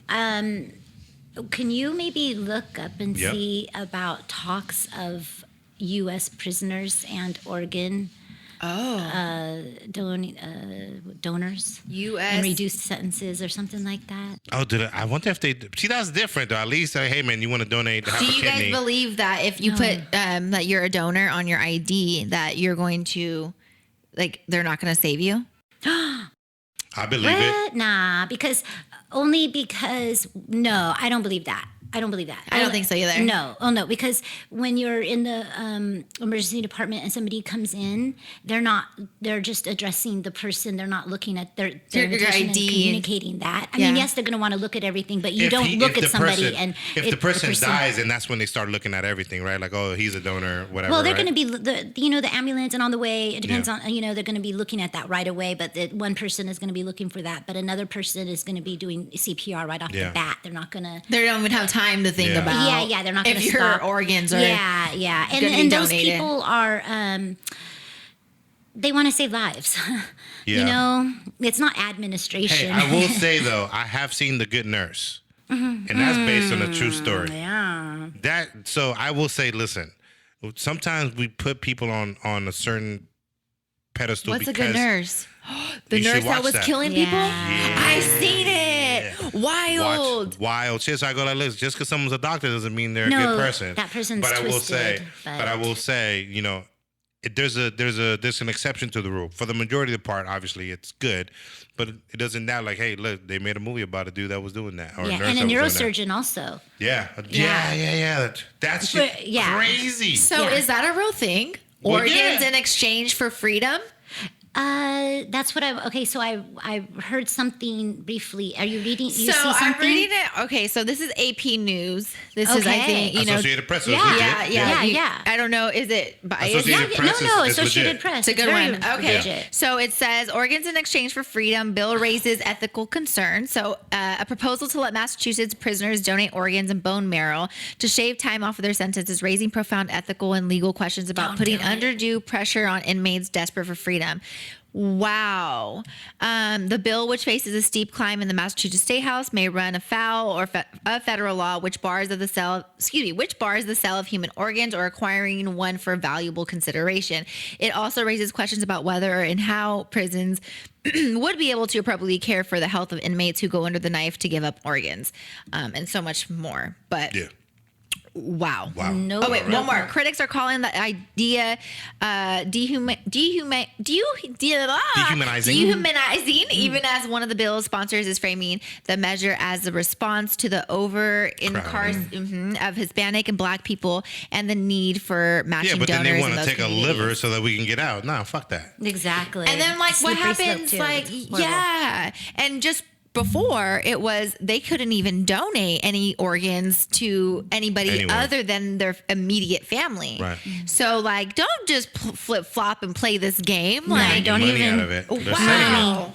can you maybe look up and see about talks of U.S. prisoners and organ donors? U.S. and reduced sentences or something like that? Oh, I wonder if they see that's different though. At least say, hey man, you want to donate to half Do a you kidney? guys believe that if you put that you're a donor on your ID, that you're going to like they're not going to save you? I believe it. Nah, because no, I don't believe that. I don't believe that. I don't think so either. No. Oh, no. Because when you're in the emergency department and somebody comes in, they're just addressing the person. They're not looking at their Your invitation and ID. communicating that. I mean, yes, they're going to want to look at everything, but you don't look at somebody and if the person dies, and that's when they start looking at everything, right? Like, oh, he's a donor, whatever. Well, they're right? going to be, the ambulance and on the way, it depends on, they're going to be looking at that right away, but one person is going to be looking for that, but another person is going to be doing CPR right off the bat. They're not going to. They don't even have time to think about. Yeah, they're not going to if stop. your organs are. Yeah. And those people are, they want to save lives. You know, it's not administration. Hey, I will say though, I have seen The Good Nurse, and that's based on a true story. Yeah. So I will say, listen, sometimes we put people on a certain pedestal. What's because a good nurse? The you nurse should that watch was that. killing people? I seen it. Wild shit. So I go like, listen, just because someone's a doctor doesn't mean they're a No, good person. that person's but twisted. I will say, you know, there's an exception to the rule. For the majority of the part, obviously, it's good, but it doesn't now like, hey, look, they made a movie about a dude that was doing that, or a nurse and a that was doing neurosurgeon also. that. Yeah. That's crazy. So is that a real thing? Well, Organs in exchange for freedom? That's what so I heard something briefly. Are you reading? You see So something? I'm reading it. Okay, so this is AP News. This is, I think, Associated Press. Yeah. I don't know. Is it biased? Associated Press is Associated legit. Press. It's a good one. Okay. Legit. So it says organs in exchange for freedom bill raises ethical concerns. So a proposal to let Massachusetts prisoners donate organs and bone marrow to shave time off of their sentence is raising profound ethical and legal questions about putting undue pressure on inmates desperate for freedom. Wow. The bill, which faces a steep climb in the Massachusetts State House, may run afoul of federal law, which bars the sale of human organs or acquiring one for valuable consideration. It also raises questions about whether and how prisons would be able to appropriately care for the health of inmates who go under the knife to give up organs, and so much more. But wow. No. Oh wait, one more. Critics are calling the idea dehumanizing, even as one of the bill's sponsors is framing the measure as a response to the over-incarceration of Hispanic and Black people and the need for matching donors. Yeah, but then they want to in those take a liver so that we can get out. Nah, fuck that. Exactly. And then like what happens? Like and just before it was they couldn't even donate any organs to anybody other than their immediate family. Right. So like, don't just flip flop and play this game. No, Like, don't money even. out of it. Wow.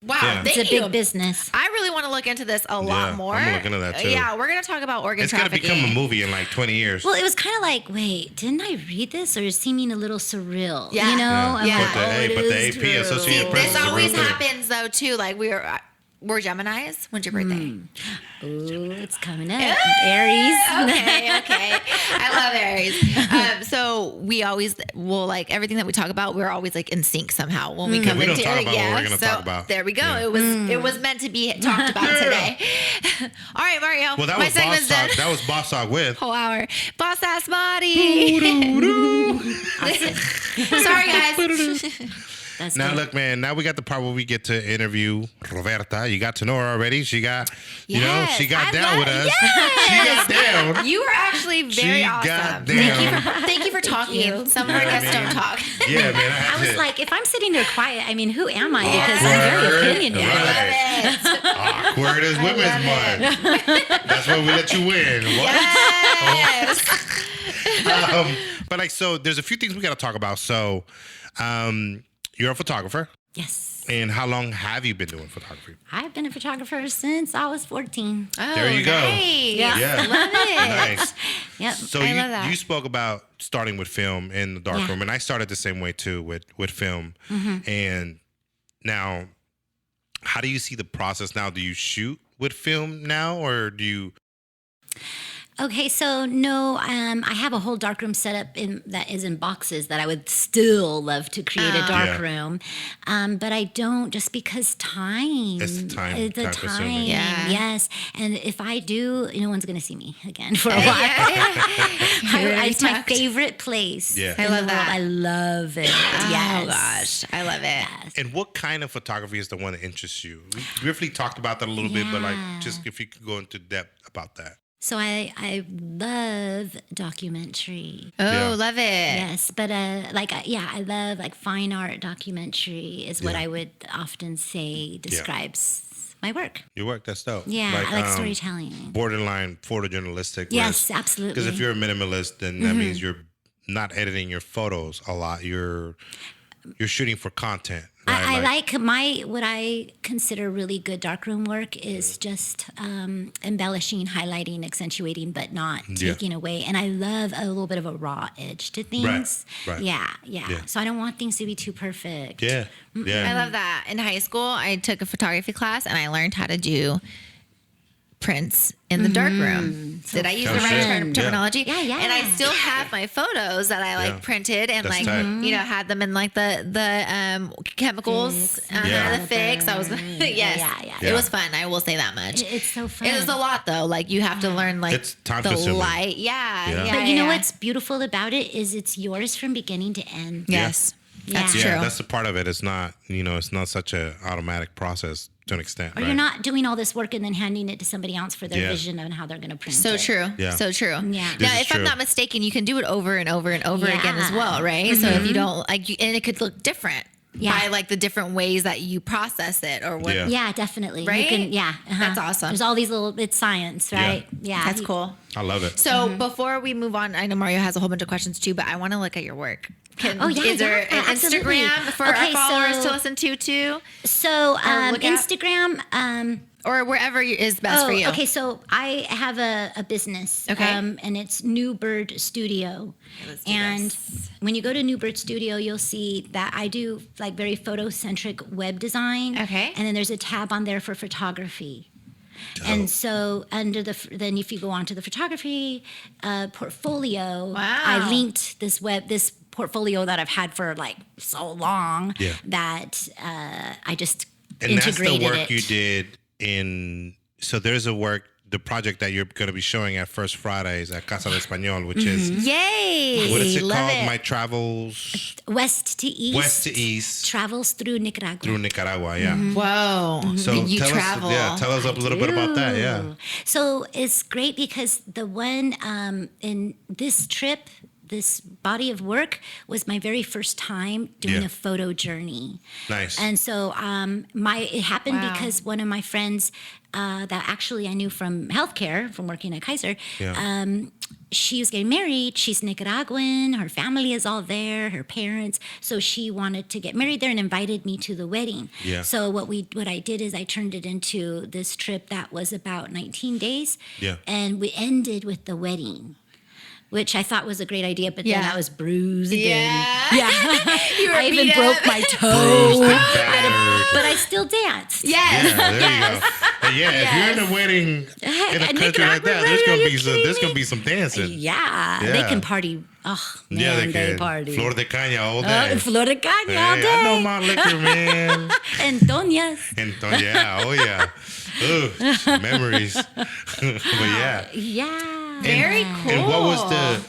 Yeah. It's a big business. I really want to look into this a lot more. I'm looking into that too. Yeah, we're gonna talk about organ trafficking. It's gonna become a movie in like 20 years. Well, it was kind of like, wait, didn't I read this, or is seeming a little surreal? Yeah. You know? Yeah. But the AP, Associated Press, this is a always real thing. happens though too. Like we're Geminis. When's your birthday? Ooh, it's coming up. Aries. Okay. I love Aries. So we always will like everything that we talk about. We're always like in sync somehow when we come we don't into talk it. about what we're gonna talk about. There we go. Yeah. It was meant to be talked about today. All right, Mario. Well, that my was segment's Boss Talk. done. That was Boss Talk with. Whole hour. Boss ass body. Sorry, guys. That's Now good. look, man. Now we got the part where we get to interview Roberta. You got to know her already. She got, Yes, she got I down love- with us. Yes. She got down. You were actually very She awesome. got down. Thank you for talking. you. Some of our You know what guests I mean? don't talk. Yeah, man. I was to- like, if I'm sitting there quiet, I mean, who am I? Because I'm very Awkward. opinionated. Right. Awkward as women's month. That's why we let you win. What? Yes. But like, so there's a few things we got to talk about. So, you're a photographer, Yes. and how long have you been doing photography? I've been a photographer since I was 14. Oh, There you go. Nice. Yeah. Love it. Nice. Yep. So I love that. you spoke about starting with film in the darkroom, and I started the same way too with film. And now, how do you see the process now? Do you shoot with film now, or do you? Okay, so no, I have a whole darkroom setup that is in boxes that I would still love to create a darkroom, but I don't just because time. It's time. It's the Time-consuming. time. Yeah. Yes, and if I do, no one's gonna see me again for a while. It's my favorite place. Yeah. I love that. I love it. Yes. Oh gosh, I love it. And what kind of photography is the one that interests you? We briefly talked about that a little bit, but like, just if you could go into depth about that. So I love documentary. Oh, Yeah. love it. Yes, but I love like fine art documentary is what Yeah. I would often say describes my work. Your work, that's dope. Yeah, I like storytelling. Borderline photojournalistic. Yes, absolutely. Because if you're a minimalist, then that means you're not editing your photos a lot. You're shooting for content. Right? I like what I consider really good darkroom work is just embellishing, highlighting, accentuating, but not taking away. And I love a little bit of a raw edge to things. Right. Yeah. Yeah. So I don't want things to be too perfect. Yeah. Yeah. I love that. In high school, I took a photography class and I learned how to do prints in the darkroom. Did I use the right terminology? Yeah, yeah. And I still have my photos that I like printed and That's like tight. had them in like the chemicals, Yeah. the fix. I was yes, Yeah. it was fun. I will say that much. It's so fun. It was a lot though. Like you have to learn like It's time the consuming. light. Yeah. Yeah. But you know what's beautiful about it is it's yours from beginning to end. Yes. That's Yeah, true. that's the part of it. It's not, it's not such a automatic process to an extent. Or right? you're not doing all this work and then handing it to somebody else for their Yeah. vision of how they're going to print So it. true. Yeah. So true. Yeah. This Now, is if true. I'm not mistaken, you can do it over and over and over again as Yeah. well, right? So if you don't like, and it could look different Yeah. by like the different ways that you process it or what. Yeah. Yeah, definitely. Right? You can, That's awesome. There's all these little, it's science, right? Yeah. That's cool. I love it. So before we move on, I know Mario has a whole bunch of questions too, but I want to look at your work. Is there an absolutely. Instagram for Okay, our followers so- to listen to too? So look at- Instagram, Or wherever is best for you? Okay, so I have a business. Okay. And it's New Bird Studio. Let's do And this. when you go to New Bird Studio, you'll see that I do like very photocentric web design. Okay. And then there's a tab on there for photography. And so then if you go on to the photography portfolio, Wow. I linked this portfolio that I've had for like so long Yeah. that I just And that's integrated the work it. you did so there's the project that you're going to be showing at First Fridays at Casa de Espanol, which is, Yay! what is it Love called? it. My Travels West to East. West to East Travels through Nicaragua. through Nicaragua. Yeah. Whoa. So you tell travel. us, tell us a little bit about that. Yeah. So it's great because the one in this trip, this body of work was my very first time doing Yeah. a photo journey. Nice. And so it happened Wow. because one of my friends that actually I knew from healthcare, from working at Kaiser, Yeah. she was getting married. She's Nicaraguan. Her family is all there, her parents. So she wanted to get married there and invited me to the wedding. Yeah. So what I did is I turned it into this trip that was about 19 days. Yeah. And we ended with the wedding. which I thought was a great idea, but then I was bruised. Yeah. I even broke my toe. But I still danced. Yes. Yeah, there you go. But if you're in a wedding in a country like that, there's gonna be some dancing. Yeah. They can party. Oh, man, they party. Flor de caña all day. Flor de caña all day. I know my liquor, man. Antonias. Oh yeah. Ooh, memories. But Yeah. Very cool. And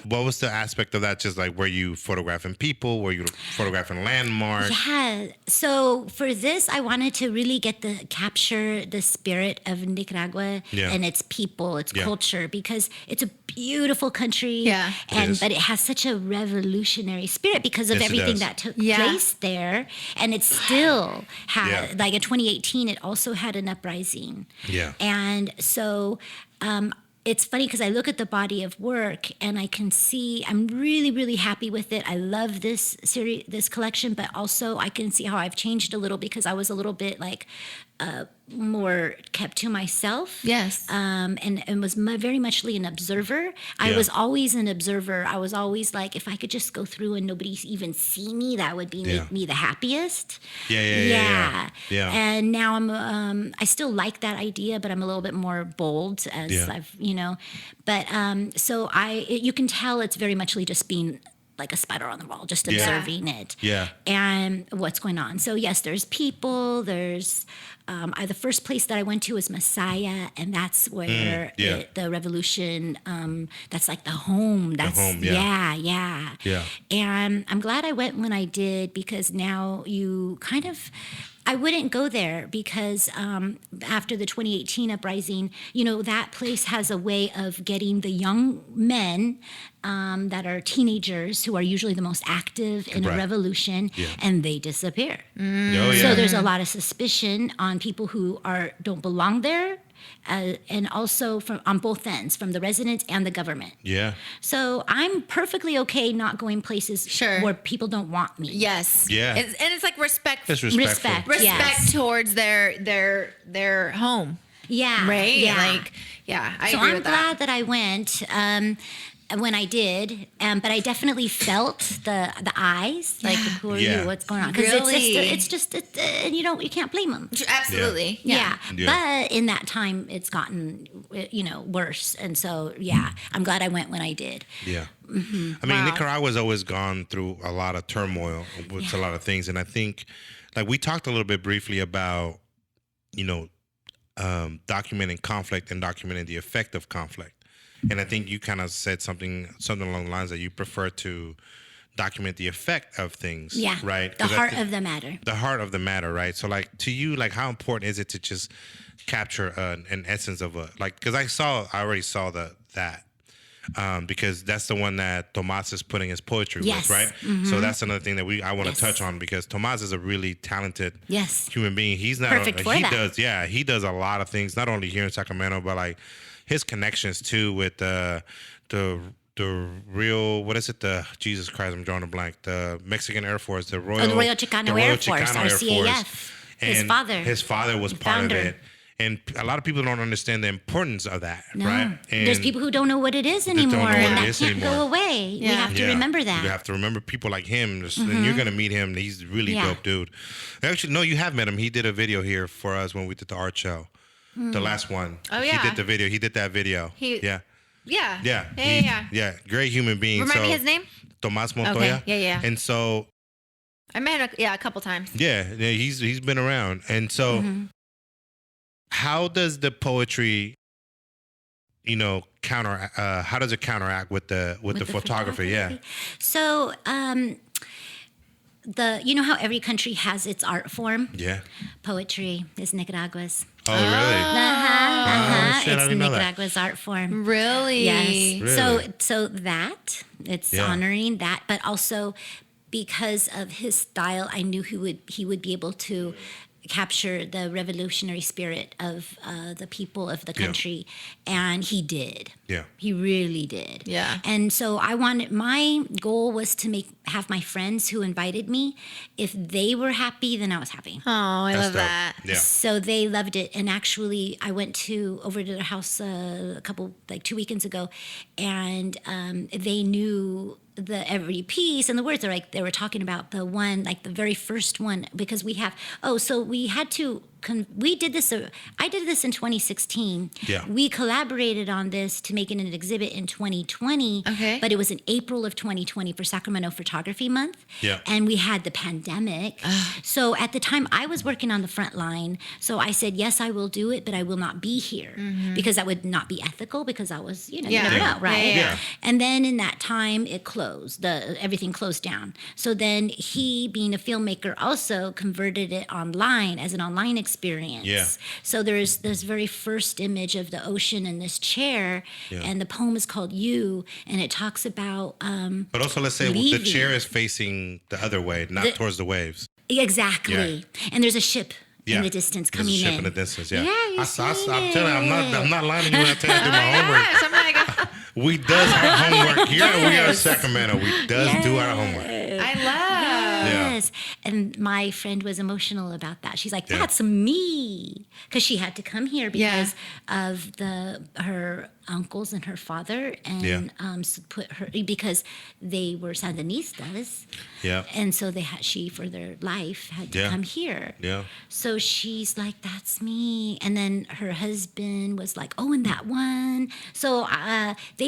what was the aspect of that? Just like, were you photographing people? Were you photographing landmarks? Yeah. So for this, I wanted to really capture the spirit of Nicaragua and its people, its culture, because it's a beautiful country. Yeah. But it has such a revolutionary spirit because of everything that took place there. And it still had, like in 2018, it also had an uprising. Yeah. And so, it's funny because I look at the body of work and I can see I'm really, really happy with it. I love this series, this collection, but also I can see how I've changed a little because I was a little bit like more kept to myself. Yes. And was very muchly an observer. I was always an observer. I was always like, if I could just go through and nobody even see me, that would be make me the happiest. Yeah. And now I still like that idea, but I'm a little bit more bold as I've, but so you can tell it's very muchly just being like a spider on the wall, just observing it. Yeah. And what's going on. So yes, there's people, there's, the first place that I went to was Messiah, and that's where the revolution, that's like the home. That's the home, yeah. And I'm glad I went when I did, because now I wouldn't go there because after the 2018 uprising, that place has a way of getting the young men that are teenagers who are usually the most active in a revolution, and they disappear. So there's a lot of suspicion on people who don't belong there. And also on both ends, from the residents and the government. Yeah. So I'm perfectly okay not going places where people don't want me. Yes. Yeah. And it's like respect. It's respect towards their home. Yeah. Right. Yeah. I agree with that. So I'm glad that I went. When I did, but I definitely felt the eyes, like who are you, what's going on? Because it's just you can't blame them. Absolutely, yeah. But in that time, it's gotten worse, and so I'm glad I went when I did. Yeah, I mean, Nicaragua's always gone through a lot of turmoil with a lot of things, and I think, like, we talked a little bit briefly about, documenting conflict and documenting the effect of conflict. And I think you kind of said something along the lines that you prefer to document the effect of things, right? The heart of the matter. The heart of the matter, right? So, like, to you, like, how important is it to just capture an essence of because I already saw that. Because that's the one that Tomas is putting his poetry with, right? Mm-hmm. So that's another thing that I want to touch on, because Tomas is a really talented human being. He's not perfect for that. He does a lot of things, not only here in Sacramento, but like his connections too with the real, what is it? Jesus Christ, I'm drawing a blank. The Mexican Air Force, the Royal Chicano Air Force, RCAF. His father was part of it. And a lot of people don't understand the importance of that, right? And there's people who don't know what it is anymore, and that can't go away. We have to remember that. You have to remember people like him, and you're going to meet him. He's a really dope dude. Actually, no, you have met him. He did a video here for us when we did the art show. The last one. Oh, yeah. He did the video. He did that video. Yeah. Great human being. Remind me his name? Tomas Montoya. Okay. Yeah. And so I met him a couple times. Yeah, he's been around. And so how does the poetry, how does it counteract with the photography? Yeah. So, how every country has its art form? Yeah. Poetry is Nicaragua's. Oh, really? Shit, it's Nicaragua's art form. Really? Yes. Really? So that, it's honoring that, but also because of his style, I knew he would be able to capture the revolutionary spirit of the people of the country, and he did. Yeah, he really did. Yeah. And so my goal was to have my friends who invited me, if they were happy, then I was happy. Oh, I That's love dope. that. Yeah. So they loved it, and actually, I went over to their house a couple 2 weekends ago, and they knew every piece and the words. They were talking about the one, the very first one, because we had to. We did this. I did this in 2016. Yeah. We collaborated on this to make it an exhibit in 2020. Okay. But it was in April of 2020 for Sacramento Photography Month. Yeah. And we had the pandemic. So at the time, I was working on the front line. So I said, yes, I will do it, but I will not be here because that would not be ethical, because I was, you never know, right? Yeah. And then in that time, it closed. Everything closed down. So then he, being a filmmaker, also converted it online as an online experience. Yeah. So there's this very first image of the ocean in this chair, and the poem is called "You," and it talks about. But also, let's say the leaving. chair is facing the other way, not towards the waves. Exactly. Yeah. And there's a ship Yeah. in the distance There's coming a ship in. in the distance. Yeah. Yeah, I'm telling you, I'm not lying to you when I tell you I do my Gosh, homework. I'm like, We does our homework here. We are in Sacramento. We does do our homework. I love. Yes. And my friend was emotional about that. She's like, that's me. Because she had to come here because of her uncles and her father, and put her, because they were Sandinistas. Yeah. And so she, for their life, had to come here. Yeah. So she's like, that's me. And then her husband was like, oh, and that one. So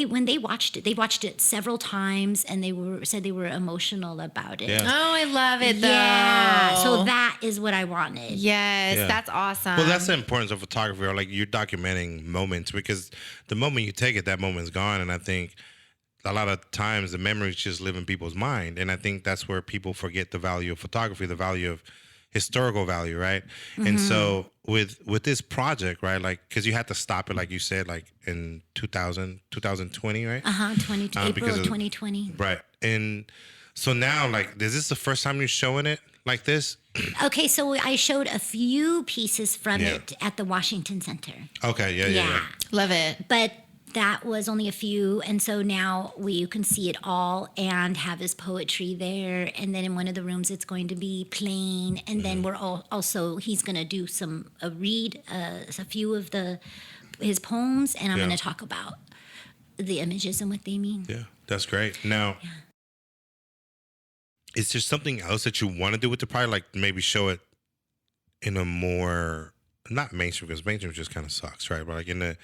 when they watched it several times, and said they were emotional about it. Yeah. Oh, I love it though. Yeah. So that is what I wanted. Yes, Yeah. that's awesome. Well, that's the importance of photography, or you're documenting moments, because the moment you take it, that moment's gone. And I think a lot of times the memories just live in people's mind. And I think that's where people forget the value of photography, the value of historical value, right? And so with this project, right, because you had to stop it, like you said, in 2020, right? April of 2020. Right. And so now, is this the first time you're showing it like this? Okay, so I showed a few pieces from it at the Washington Center. Okay, yeah. love it. But that was only a few, and so now you can see it all and have his poetry there. And then in one of the rooms, it's going to be playing, and then we're he's going to do read a few of his poems, and I'm going to talk about the images and what they mean. Yeah, that's great. Now, is there something else that you want to do with the project, maybe show it in a more, not mainstream, because mainstream just kind of sucks, right? But in a,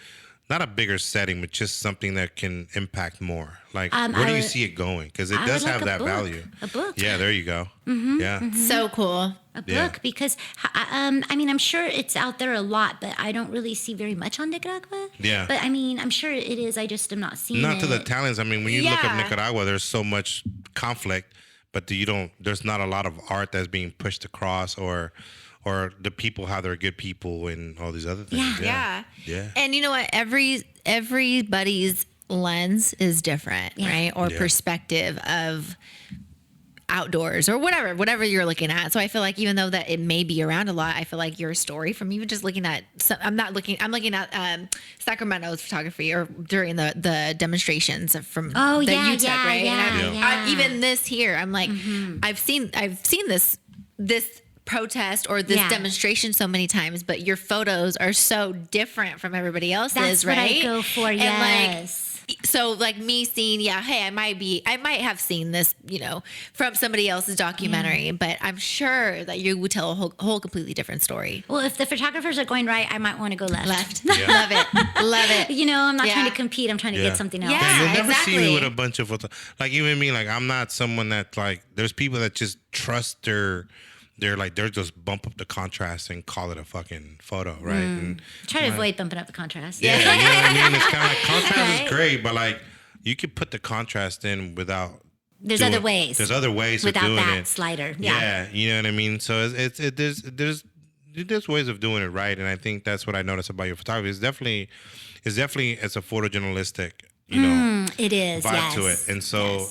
not a bigger setting, but just something that can impact more. Where do you see it going? Because it does have that value. A book. Yeah, there you go. Yeah. So cool. A book, because I'm sure it's out there a lot, but I don't really see very much on Nicaragua. Yeah. But I'm sure it is. I just am not seeing it. Not to the talents. When you look at Nicaragua, there's so much conflict, but there's not a lot of art that's being pushed across, or the people, how they're good people, and all these other things. Yeah. Yeah. And you know what? Everybody's lens is different, right? Or perspective of outdoors or whatever you're looking at. So I feel like even though that it may be around a lot, I feel like your story, from even just looking at, I'm looking at Sacramento's photography, or during the demonstrations from you took, right? And even this here, I'm like, I've seen this protest or this demonstration so many times, but your photos are so different from everybody else's. That's right? What I go for. And yes. So me seeing, hey, I might have seen this, from somebody else's documentary, but I'm sure that you would tell a whole completely different story. Well, if the photographers are going right, I might want to go left. Yeah. Love it. I'm not trying to compete. I'm trying to get something else. Yeah, you'll never exactly. see me with a bunch of photos. Even me, I'm not someone that there's people that just trust they're just bump up the contrast and call it a fucking photo, right? And Try to avoid bumping up the contrast. Yeah, you know what I mean? It's kind of contrast is great, but you could put the contrast in without. There's other ways. There's other ways without of doing that it. slider. Yeah, you know what I mean? So there's ways of doing it right, and I think that's what I notice about your photography. It's definitely as a photojournalistic, it is vibe to it. And so,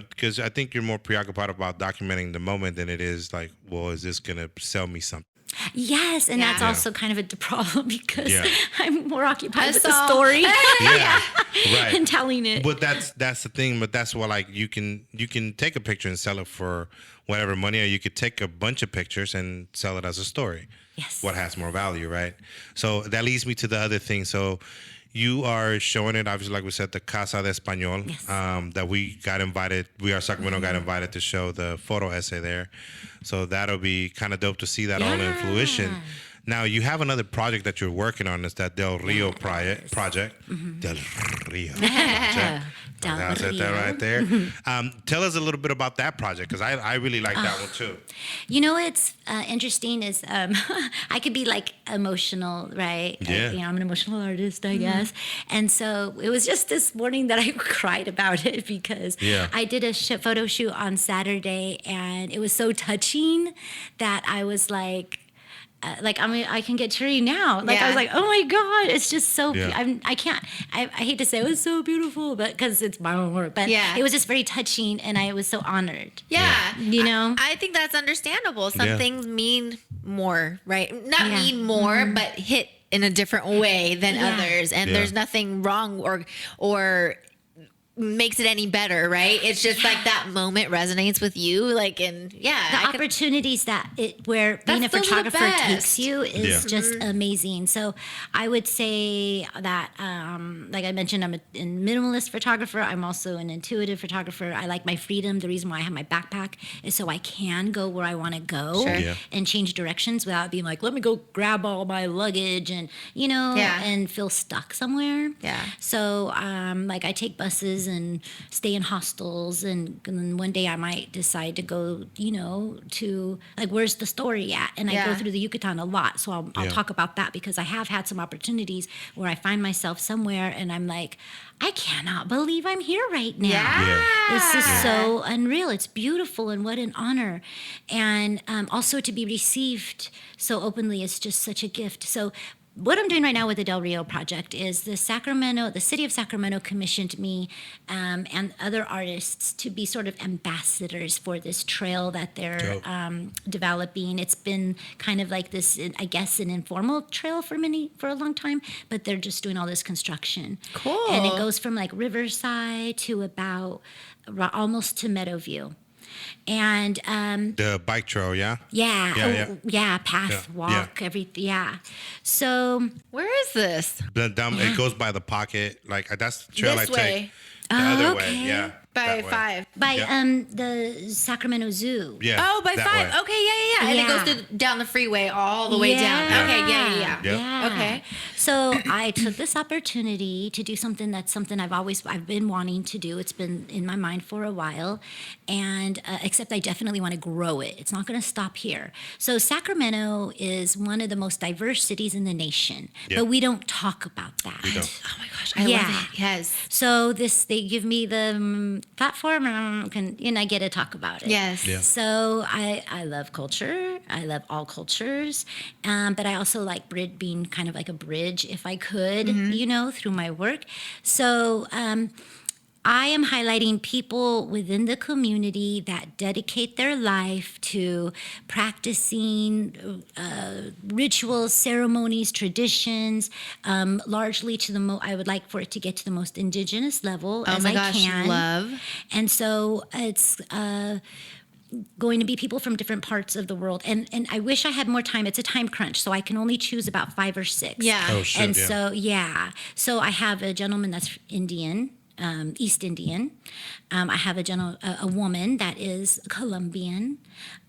because I think you're more preoccupied about documenting the moment than it is is this going to sell me something? Yes, and that's also kind of a problem because I'm more occupied with the story right. and telling it. But that's the thing. But that's why, like, you can take a picture and sell it for whatever money, or you could take a bunch of pictures and sell it as a story. Yes. What has more value, right? So that leads me to the other thing. So you are showing it, obviously, like we said, the Casa de Espanol, that we got invited. Sacramento got invited to show the photo essay there. So that'll be kind of dope to see that all in fruition. Now, you have another project that you're working on. It's that Del Rio project. Del Rio project. I said that right there. Tell us a little bit about that project, because I really like that one too. You know, what's interesting is I could be like emotional, right? Yeah. I'm an emotional artist, I guess. And so it was just this morning that I cried about it because I did a photo shoot on Saturday, and it was so touching that I was like, I can get teary now. I was like, oh my God, it's just so, I hate to say it was so beautiful, but because it's my own work, but it was just very touching, and I was so honored. Yeah. You know? I think that's understandable. Some things mean more, right? Not mean more, but hit in a different way than others. And there's nothing wrong or makes it any better, right? It's just like that moment resonates with you, like, and the opportunities where being a photographer takes you is just amazing. So I would say that, like I mentioned, I'm a minimalist photographer. I'm also an intuitive photographer. I like my freedom. The reason why I have my backpack is so I can go where I want to go and change directions without being like, let me go grab all my luggage and, and feel stuck somewhere. Yeah. So, I take buses and stay in hostels, and then one day I might decide to go, to where's the story at? And I go through the Yucatan a lot, so I'll talk about that, because I have had some opportunities where I find myself somewhere and I'm like, I cannot believe I'm here right now. This is so unreal. It's beautiful, and what an honor. And also to be received so openly is just such a gift. So what I'm doing right now with the Del Rio project is the city of Sacramento commissioned me and other artists to be sort of ambassadors for this trail that they're developing. It's been kind of like this, I guess, an informal trail for a long time, but they're just doing all this construction. Cool. And it goes from Riverside to about almost to Meadowview. And the bike trail, path, walk, everything, So where is this? It goes by the pocket, that's the trail this I take. The other way, By 5. By the Sacramento Zoo. Yeah. Oh, by 5. Way. Okay, yeah. And it goes down the freeway all the way down. Okay, yeah. Okay. So I took this opportunity to do something I've been wanting to do. It's been in my mind for a while, and except I definitely want to grow it. It's not going to stop here. So Sacramento is one of the most diverse cities in the nation, but we don't talk about that. We don't. Oh my gosh, I love it. Yes. So they give me the platform, and I get to talk about it. Yes. Yeah. So I love culture. I love all cultures, but I also like being kind of like a bridge, if I could, through my work. So I am highlighting people within the community that dedicate their life to practicing rituals, ceremonies, traditions, largely to I would like for it to get to the most indigenous level as I can. Love. And so it's going to be people from different parts of the world. And I wish I had more time. It's a time crunch, so I can only choose about 5 or 6. Yeah. Oh, shit, and so I have a gentleman that's Indian, East Indian. I have a woman that is Colombian.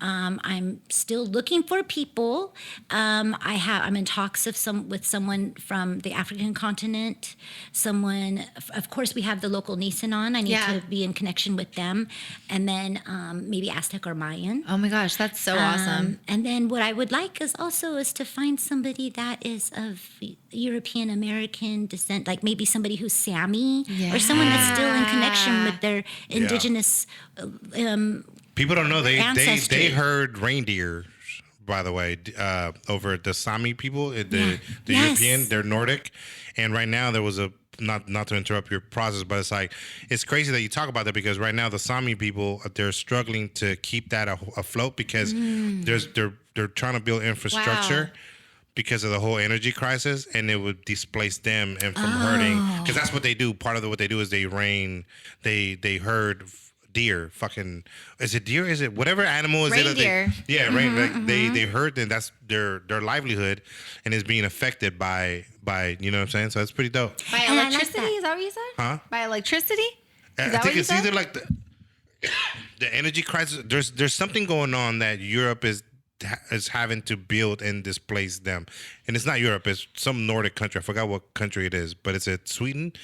I'm still looking for people. I'm in talks with someone from the African continent. Of course, we have the local Nisenan. I need to be in connection with them, and then maybe Aztec or Mayan. Oh my gosh, that's so awesome. And then what I would like is to find somebody that is of European American descent, like maybe somebody who's Sami or someone that's still in connection with their indigenous people don't know they ancestry. herd reindeer, by the way, over the Sami people, the European, they're Nordic, and right now there was a not to interrupt your process, but it's crazy that you talk about that because right now the Sami people, they're struggling to keep that afloat because they're trying to build infrastructure. Wow. Because of the whole energy crisis, and it would displace them and from herding. Because that's what they do. Part of what they do is they herd deer. Fucking, is it deer? Is it whatever animal is reindeer. It? They herd them. That's their livelihood, and is being affected by you know what I'm saying. So that's pretty dope. By electricity, is that what you said? Huh? By electricity? I think it's either like the energy crisis. There's something going on that Europe is having to build and displace them, and it's not Europe. It's some Nordic country. I forgot what country it is, but it's Sweden.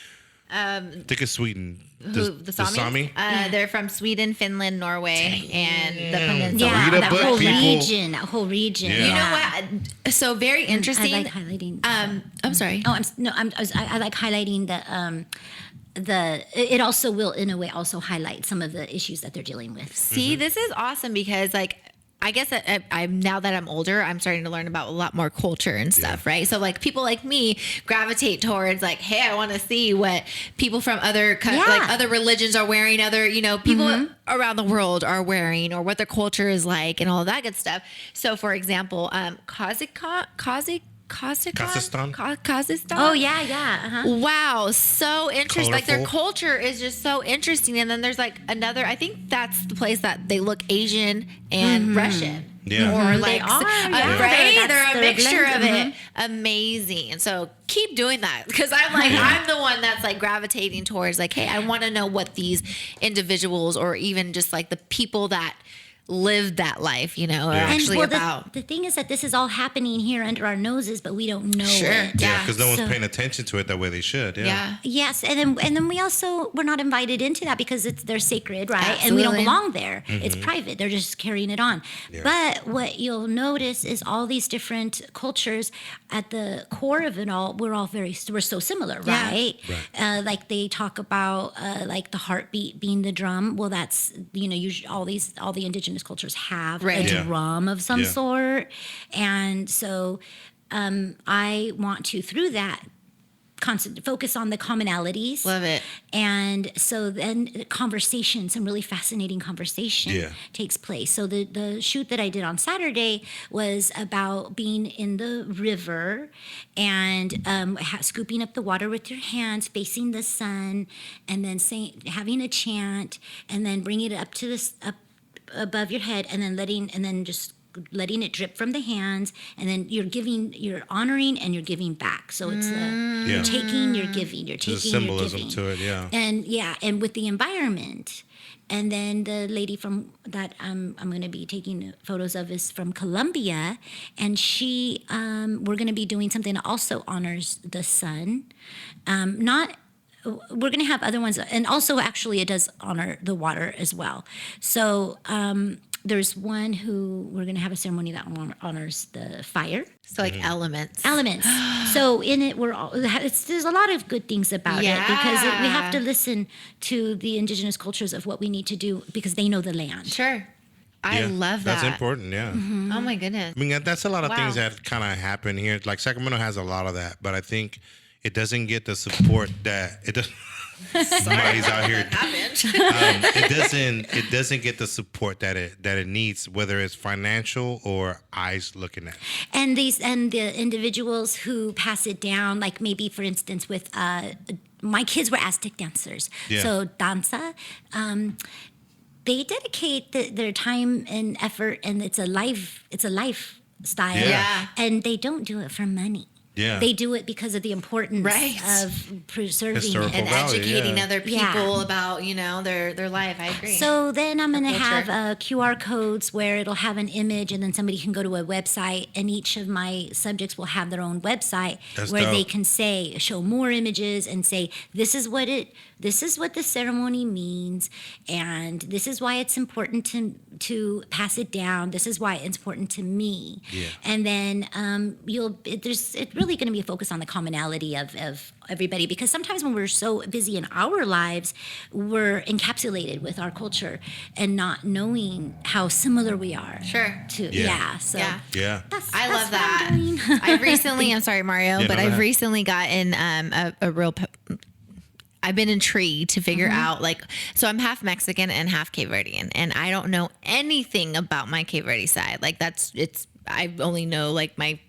I think it's Sweden. The Sami? They're from Sweden, Finland, Norway, and the peninsula. Yeah, that whole region. Yeah. You know what? So very interesting. I like highlighting. I'm sorry. I like highlighting it also will in a way also highlight some of the issues that they're dealing with. See, this is awesome because like I guess I'm now that I'm older, I'm starting to learn about a lot more culture and stuff, right? So like people like me gravitate towards like, hey, I want to see what people from other like other religions are wearing, other people around the world are wearing, or what their culture is like, and all of that good stuff. So for example, Kazakhstan. Oh yeah. Wow, so interesting. Colorful. Like their culture is just so interesting. And then there's like another. I think that's the place that they look Asian and Russian. Yeah, or like right. They're a mixture of blend. it. Amazing. And so keep doing that because I'm like I'm the one that's like gravitating towards like, hey, I want to know what these individuals or even just like the people that lived that life, are actually about. The thing is that this is all happening here under our noses, but we don't know it. Yeah, because no one's paying attention to it the way they should. Yeah. Yes, and then we're not invited into that because they're sacred, right? Absolutely. And we don't belong there. It's private. They're just carrying it on. Yeah. But what you'll notice is all these different cultures at the core of it all, we're so similar, right? Like they talk about like the heartbeat being the drum. Well, that's usually all the indigenous cultures have a drum of some sort, and so I want to through that focus on the commonalities. Love it. And so then some really fascinating conversation takes place. So the shoot that I did on Saturday was about being in the river and scooping up the water with your hands, facing the sun, and then having a chant, and then bringing it up to up above your head, and then just letting it drip from the hands, and then you're honoring and you're giving back. So it's you're taking, you're giving, you're taking, There's a symbolism you're to it, and with the environment. And then the lady from that I'm going to be taking photos of is from Colombia, and she we're going to be doing something that also honors the sun. We're going to have other ones, and also actually it does honor the water as well. So there's one who we're going to have a ceremony that honors the fire. So like elements. So in it, there's a lot of good things about it because we have to listen to the indigenous cultures of what we need to do because they know the land. Sure. I love that. That's important, Oh my goodness. I mean, that's a lot of things that kind of happen here. Like Sacramento has a lot of that, but I think it doesn't get the support that it does. Somebody's out here. It doesn't get the support that it needs, whether it's financial or eyes looking at it. And the individuals who pass it down, like maybe for instance with my kids were Aztec dancers, so danza. They dedicate their time and effort, and it's a lifestyle, and they don't do it for money. Yeah. They do it because of the importance of preserving and educating other people about, their life. I agree. So then I'm going to have QR codes where it'll have an image, and then somebody can go to a website, and each of my subjects will have their own website where they can show more images and say, this is what the ceremony means, and this is why it's important to pass it down. This is why it's important to me. Yeah. And then it really really going to be a focus on the commonality of everybody, because sometimes when we're so busy in our lives, we're encapsulated with our culture and not knowing how similar we are. Sure. I love that. I recently, I'm sorry, Mario, but I've recently gotten a real. I've been intrigued to figure out, like, so I'm half Mexican and half Cape Verdean, and I don't know anything about my Cape Verde side. Like, I only know like my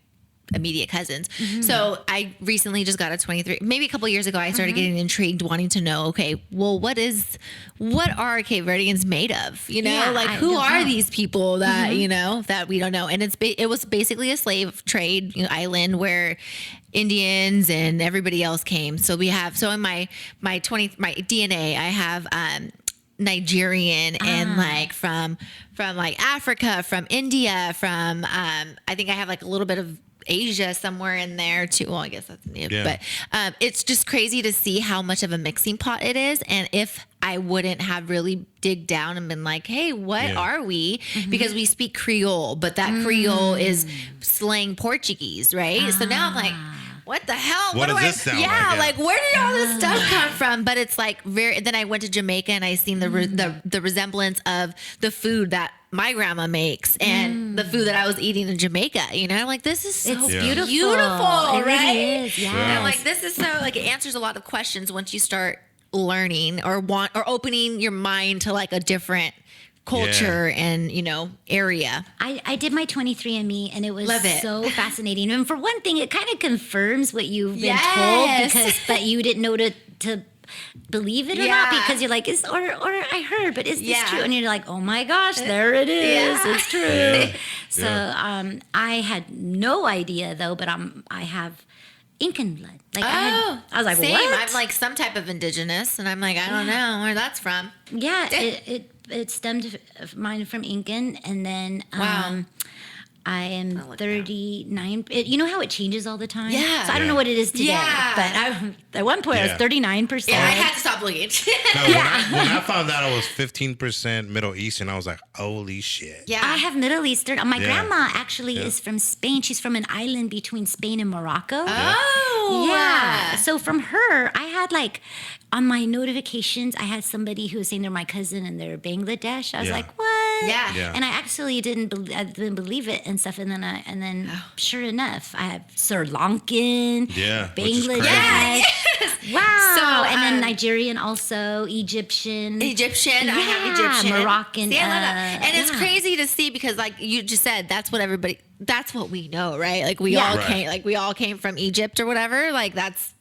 immediate cousins. So I recently just got a 23, maybe a couple years ago, I started getting intrigued, wanting to know, okay, well, what are Cape Verdeans made of? You know, who are these people that, you know, that we don't know? And it was basically a slave trade island where Indians and everybody else came. So we have, so in my DNA, I have, Nigerian and like from like Africa, from India, from, I think I have like a little bit of Asia somewhere in there too. Well, I guess that's new, but it's just crazy to see how much of a mixing pot it is. And if I wouldn't have really dig down and been like, hey, what are we? Because we speak Creole, but that Creole is slang Portuguese, right? So now I'm like, what the hell? What does this sound like? Yeah, like where did all this stuff come from? But it's like then I went to Jamaica and I seen the resemblance of the food that my grandma makes and the food that I was eating in Jamaica. You know, I'm like, this is so beautiful, it right? Really is, yes. And I'm like, this is so like, it answers a lot of questions once you start learning or opening your mind to like a different culture and, you know, area. I did my 23andMe and it was so fascinating. And for one thing, it kind of confirms what you've been told, but you didn't know to believe it or not, because you're like, or I heard, but is this true? And you're like, oh my gosh, there it is. It's true. So I had no idea though, but I have Incan blood. Like I was like, same. what? I'm like some type of indigenous, and I'm like, I don't know where that's from. Yeah, it stemmed mine from Incan, and then I am 39. You know how it changes all the time? Yeah. So I don't know what it is today. Yeah. But at one point I was 39%. Yeah, I had to stop looking. When I found out I was 15% Middle Eastern, I was like, holy shit. Yeah. I have Middle Eastern. My grandma actually is from Spain. She's from an island between Spain and Morocco. Oh. Yeah. So from her, I had like, on my notifications, I had somebody who was saying they're my cousin and they're Bangladesh. I was like, what? Yeah. And I actually didn't believe it and stuff. And then sure enough, I have Sri Lankan, Bangladesh. Wow. So, and then Nigerian also, Egyptian. I have Egyptian. Moroccan. See, I love that. And it's crazy to see because like you just said, that's what we know, right? Like we all came from Egypt or whatever. Like that's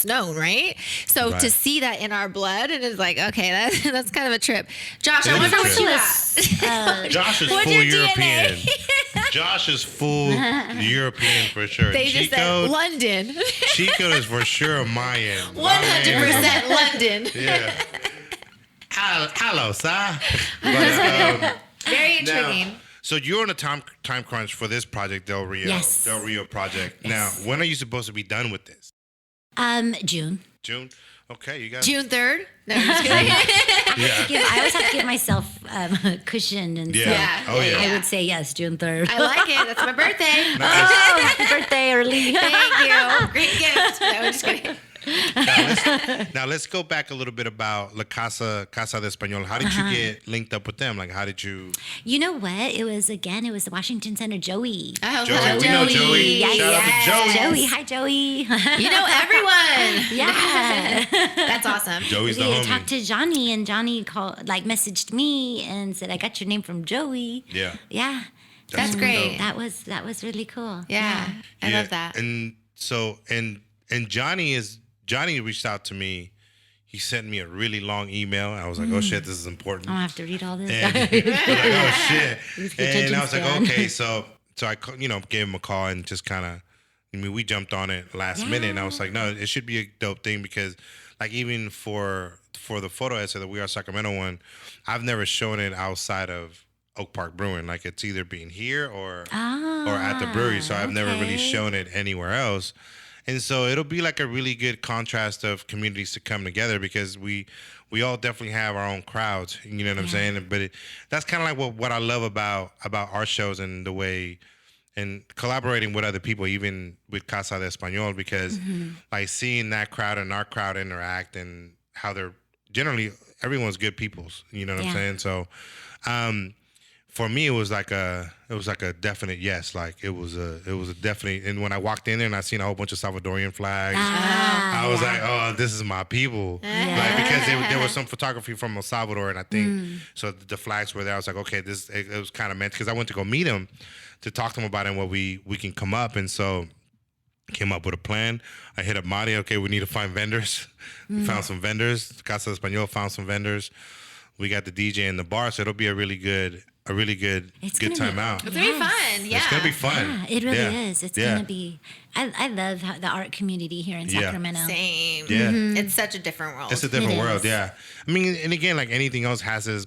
known, right? So to see that in our blood, and it's like, okay, that's kind of a trip. Josh, I wonder what you got. Josh is full European. Josh is full European for sure. They just said London. Cheatcode is for sure Mayan. 100% London. Yeah. Hello, sir. Very intriguing. So you're on a time crunch for this project, Del Rio. Yes. Del Rio project. Yes. Now, when are you supposed to be done with this? June. June? Okay, you got June 3rd? No, I'm just kidding. I always have to give myself cushion and I would say yes, June 3rd. I like it. That's my birthday. Oh, happy birthday early. Thank you. Great gift. No, I'm just kidding. Now let's go back a little bit about La Casa de Espanol. How did you get linked up with them? Like, how did you? You know what? It was the Washington Center, Joey. Oh, Joey. We know Joey. Yes. Shout out to Joey. Joey. Hi, Joey. You know everyone. Yeah. That's awesome. Joey's the homie. I talked to Johnny, and Johnny messaged me and said, I got your name from Joey. Yeah. Yeah. That's great. That was really cool. Yeah. I love that. And so, and Johnny reached out to me. He sent me a really long email. I was like, oh shit, this is important. I don't have to read all this. And I was like, oh shit. And I was like, okay, so I gave him a call and just kind of, we jumped on it last minute. And I was like, no, it should be a dope thing because like even for the photo essay, the We Are Sacramento one, I've never shown it outside of Oak Park Brewing. Like it's either being here or at the brewery. So I've never really shown it anywhere else. And so it'll be like a really good contrast of communities to come together because we all definitely have our own crowds. You know what I'm saying? But that's kind of like what I love about our shows and the way and collaborating with other people, even with Casa de Espanol, because like seeing that crowd and our crowd interact and how they're generally everyone's good peoples. You know what I'm saying? So, for me, it was like a definite yes. Like it was a definite. And when I walked in there and I seen a whole bunch of Salvadorian flags, I was like, oh, this is my people. Like because there was some photography from El Salvador, and I think so the flags were there. I was like, okay, it was kind of meant, because I went to go meet him to talk to him about it and what we can come up, and so came up with a plan. I hit up Mari. Okay, we need to find vendors. We found some vendors. Casa de Espanol found some vendors. We got the DJ in the bar, so it'll be a really good time out. It's gonna be fun. Yeah, it's gonna be fun. Yeah, it really is. It's gonna be. I love the art community here in Sacramento. Same. Yeah, it's such a different world. It's a different world. Yeah, I mean, and again, like anything else has its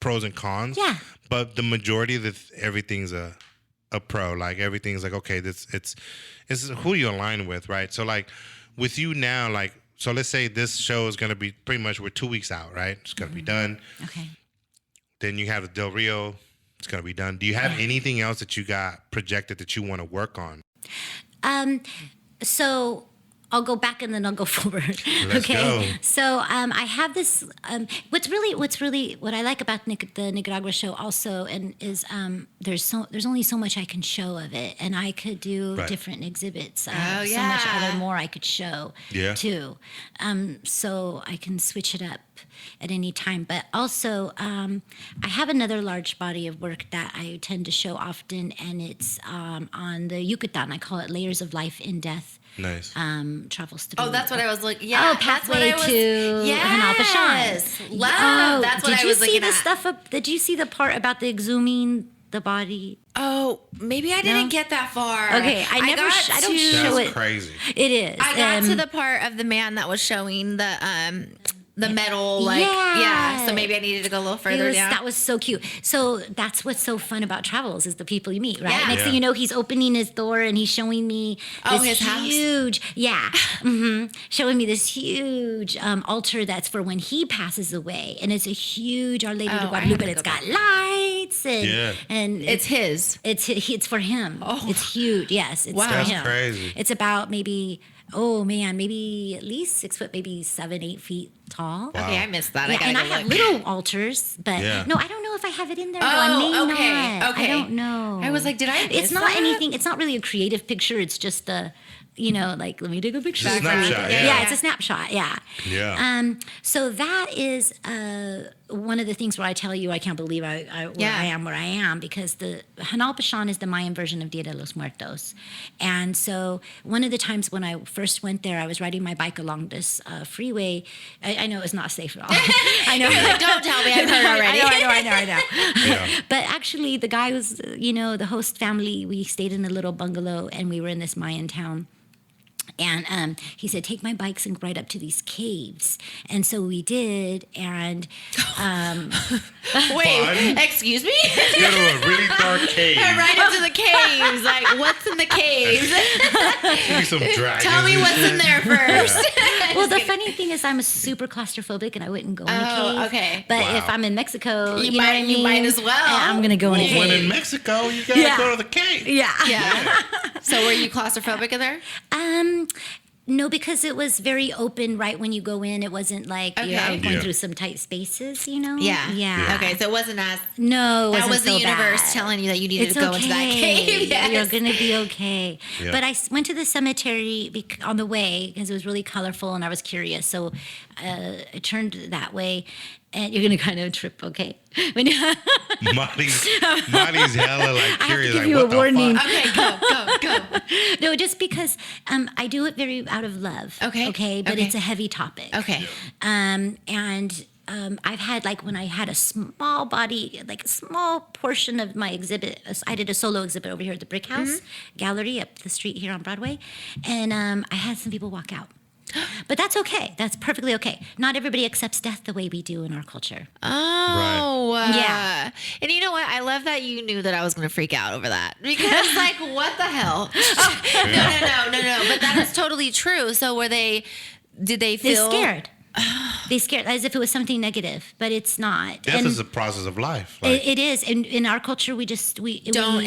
pros and cons. Yeah, but the majority of everything's a pro. Like everything's like, okay, it's who you align with, right? So like with you now, like, so let's say this show is gonna be pretty much, we're 2 weeks out, right? It's gonna be done. Okay. Then you have the Del Rio. It's gonna be done. Do you have anything else that you got projected that you want to work on? So I'll go back and then I'll go forward. Let's go. So I have this. What I like about the Nicaragua show also, and is there's only so much I can show of it, and I could do different exhibits. So much other more I could show too. So I can switch it up at any time. But also, I have another large body of work that I tend to show often, and it's on the Yucatan. I call it Layers of Life in Death. Nice. Travels through. Oh, that's what I was looking. Yeah, Pathway to Yes, love. That's what I was looking at. Did you see the part about the exhuming the body? Oh, maybe I didn't get that far. Okay, I don't show it. That's crazy. It is. I got to the part of the man that was showing the metal, like, so maybe I needed to go a little further down. That was so cute. So that's what's so fun about travels is the people you meet, right? Yeah. Next thing you know, he's opening his door and he's showing me this huge, showing me this huge altar that's for when he passes away, and it's a huge Our Lady de Guadalupe. And it's got lights and it's his. It's for him. Oh. It's huge. Yes, it's for him. That's crazy. It's about maybe at least 6 foot, maybe 7-8 feet tall. Wow. Okay, I missed that. Yeah, and I have little altars, but no, I don't know if I have it in there. I may not. I don't know. I was like, did I? It's not anything. It's not really a creative picture. It's just like, let me take a picture. It's a snapshot. It's a snapshot. Yeah. So that is one of the things where I tell you I can't believe I am where I am, because the Hanal Pashan is the Mayan version of Dia de los Muertos. And so one of the times when I first went there, I was riding my bike along this freeway. I know it's not safe at all. I know. Like, don't tell me, I've heard already. I know. Yeah. But actually the guy was, the host family, we stayed in a little bungalow and we were in this Mayan town. And he said, take my bikes and ride up to these caves. And so we did. And wait, excuse me? You go to a really dark cave. Right up to the caves. Like, what's in the caves? Maybe some dragons. Tell me what's in there first. Well, the funny thing is I'm super claustrophobic and I wouldn't go in a cave. Okay. But if I'm in Mexico, you might as well. I'm going to go in a cave. When in Mexico, you got to go to the cave. Yeah. So were you claustrophobic in there? No, because it was very open right when you go in. It wasn't like you're going through some tight spaces, Yeah. Okay, so it wasn't as... No, that was the universe telling you that you needed to go into that cave. Yes. You're going to be okay. Yeah. But I went to the cemetery on the way because it was really colorful and I was curious. So I turned that way. And you're gonna kind of trip, okay? Marty's hella like curious. I have to give like, you what a warning. Okay, go. No, just because I do it very out of love. Okay, but it's a heavy topic. Okay. I've had, like, when I had a small body, like a small portion of my exhibit, I did a solo exhibit over here at the Brick House Gallery up the street here on Broadway, and I had some people walk out. But that's okay. That's perfectly okay. Not everybody accepts death the way we do in our culture. Oh, right. Yeah. And you know what? I love that you knew that I was going to freak out over that. Because, like, what the hell? No. But that is totally true. So did they feel... They're scared. They scare as if it was something negative, but it's not. Death is a process of life. Like, it is. And in our culture, we don't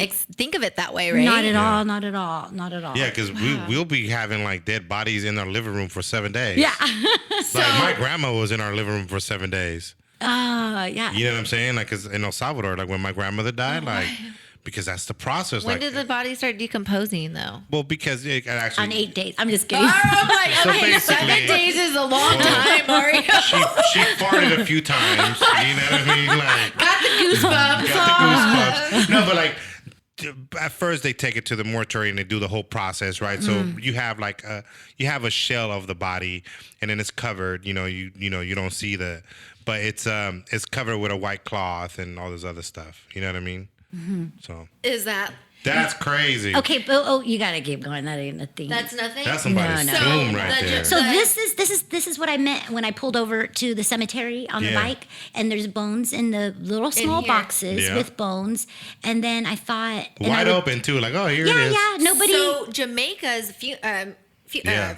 think of it that way, right? Not at all. Not at all. Not at all. Yeah, because we'll be having like dead bodies in our living room for 7 days. Yeah. Like my grandma was in our living room for 7 days. Yeah. You know what I'm saying? Like, 'cause in El Salvador, like when my grandmother died, like, because that's the process. When like, did the body start decomposing, though? Well, because it actually On 8 days. I'm just kidding. I'm like, So okay, basically- 7 days is a long time, Mario. she farted a few times. You know what I mean? Like, Got the goosebumps. got the goosebumps. No, but like at first they take it to the mortuary and they do the whole process, right? So you have like you have a shell of the body and then it's covered. You know you don't see but it's covered with a white cloth and all this other stuff. You know what I mean? So Is that? that's crazy. Okay, but you gotta keep going. That ain't a thing. That's nothing. That's somebody's No. tomb So, right there. So this is what I meant when I pulled over to the cemetery on the Yeah. bike, and there's bones in the little small here. boxes Yeah. with bones, and then I thought and I Wide would- open too. Like, oh, here it Yeah, is. yeah. Nobody. So Jamaica's Yeah.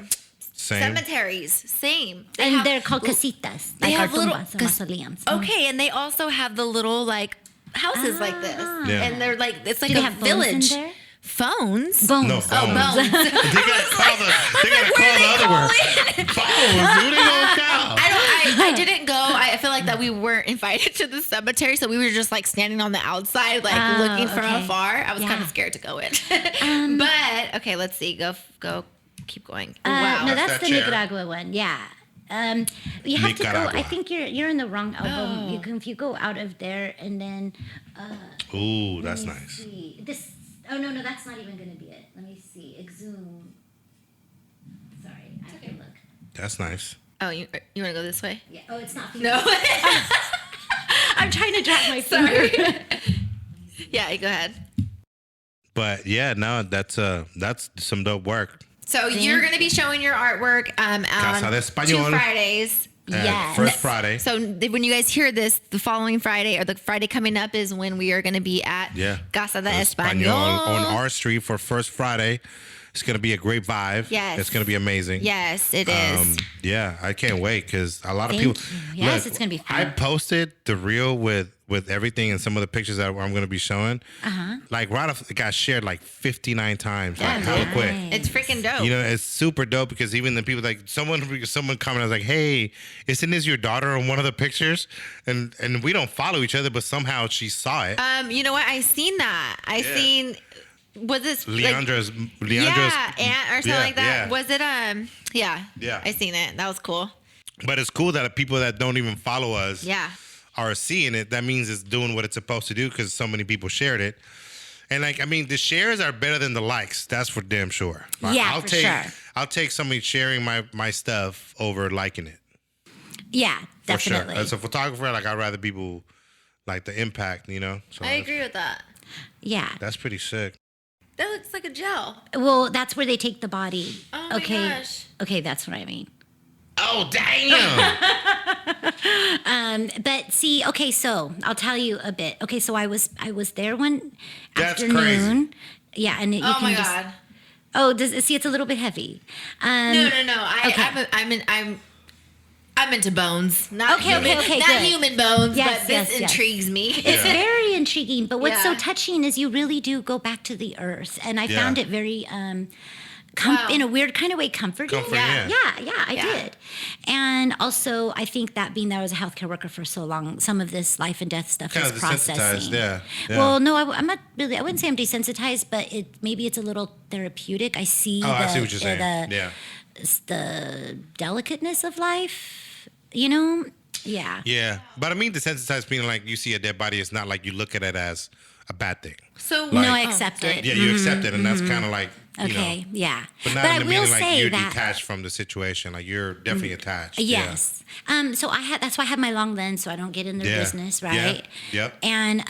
Same. cemeteries, same. They and have- they're called casitas, they like our have little- tumbas, or 'cause- mausoleums. Okay, and they also have the little like houses like this, Yeah. and they're like it's like Do they a have bones in village. there? Phones. Bones. No, bones. Oh, bones. They gotta call the other word. Bones. Who they gonna call? I didn't go. I feel like that we weren't invited to the cemetery, so we were just like standing on the outside, like Oh, looking from okay. afar. I was kind Yeah. of scared to go in. But okay, let's see. Go. Keep going. Wow. No, That's that's that the chair. Nicaragua one. Yeah. You have to go. Nicaragua. I think you're in the wrong album. If you go out of there and then. Ooh, that's let me nice. see. This. Oh no, that's not even going to be it. Let me see. Exhume. Sorry, I have to look. That's nice. Oh, you want to go this way? Yeah. Oh, it's not. No. I'm trying to drop my finger. Yeah, go ahead. But yeah, no, that's some dope work. So you're going to be showing your artwork on Casa de Espanol. 2 Fridays. Yes. First Friday. So when you guys hear this, the following Friday or the Friday coming up is when we are going to be at Casa de Espanol on our street for First Friday. It's going to be a great vibe. Yes. It's going to be amazing. Yes, it is. Yeah, I can't wait because a lot of Thank people. you. Yes, it's gonna be fun. I posted the reel with everything and some of the pictures that I'm going to be showing. Like, right off, it got shared like 59 times. Like, hella nice. quick. It's freaking dope. You know, it's super dope because even the people like someone commented was like, "Hey, isn't this your daughter on one of the pictures?" And we don't follow each other, but somehow she saw it. You know what? I seen that. I seen. Was this Leandra's aunt or something like that? Yeah. Was it yeah. Yeah. I seen it. That was cool. But it's cool that people that don't even follow us Yeah. are seeing it. That means it's doing what it's supposed to do because so many people shared it. And like, I mean, the shares are better than the likes. That's for damn sure. Like, Yeah, for sure. I'll take somebody sharing my stuff over liking it. Yeah, For definitely. sure. As a photographer, like I'd rather people like the impact, you know? So I agree with that. Yeah. That's pretty sick. That looks like a gel. Well, that's where they take the body. Oh my okay. gosh. Okay, that's what I mean. Oh, damn. But see, okay, so I'll tell you a bit. Okay, so I was there one That's afternoon. crazy. Yeah, and you Oh can my just. god. Oh, see, it's a little bit heavy. No. Okay. I'm into bones. Not Okay, human, okay, not good. human bones, Yes, but this yes, yes. intrigues me. It's very intriguing, but what's so Yeah. touching is you really do go back to the earth, and I Yeah. found it very, Wow. in a weird kind of way, comforting. Comforting, yeah, I Yeah. did. And also, I think that being that I was a healthcare worker for so long, some of this life and death stuff Kind is of processing. desensitized, yeah. Well, no, I'm not really. I wouldn't say I'm desensitized, but maybe it's a little therapeutic. I see. I see what you're saying. The delicateness of life. You know. Yeah. Yeah. But I mean, desensitized meaning like you see a dead body, it's not like you look at it as a bad thing. So Like- No, I accept sorry. it. Yeah, you accept it, and that's kind of like, you Okay. know. Yeah. But not I in the will meaning like say you're that. detached from the situation. Like you're definitely attached. Yes. So that's why I have my long lens so I don't get in their Yeah. business, Yeah. right? Yep. And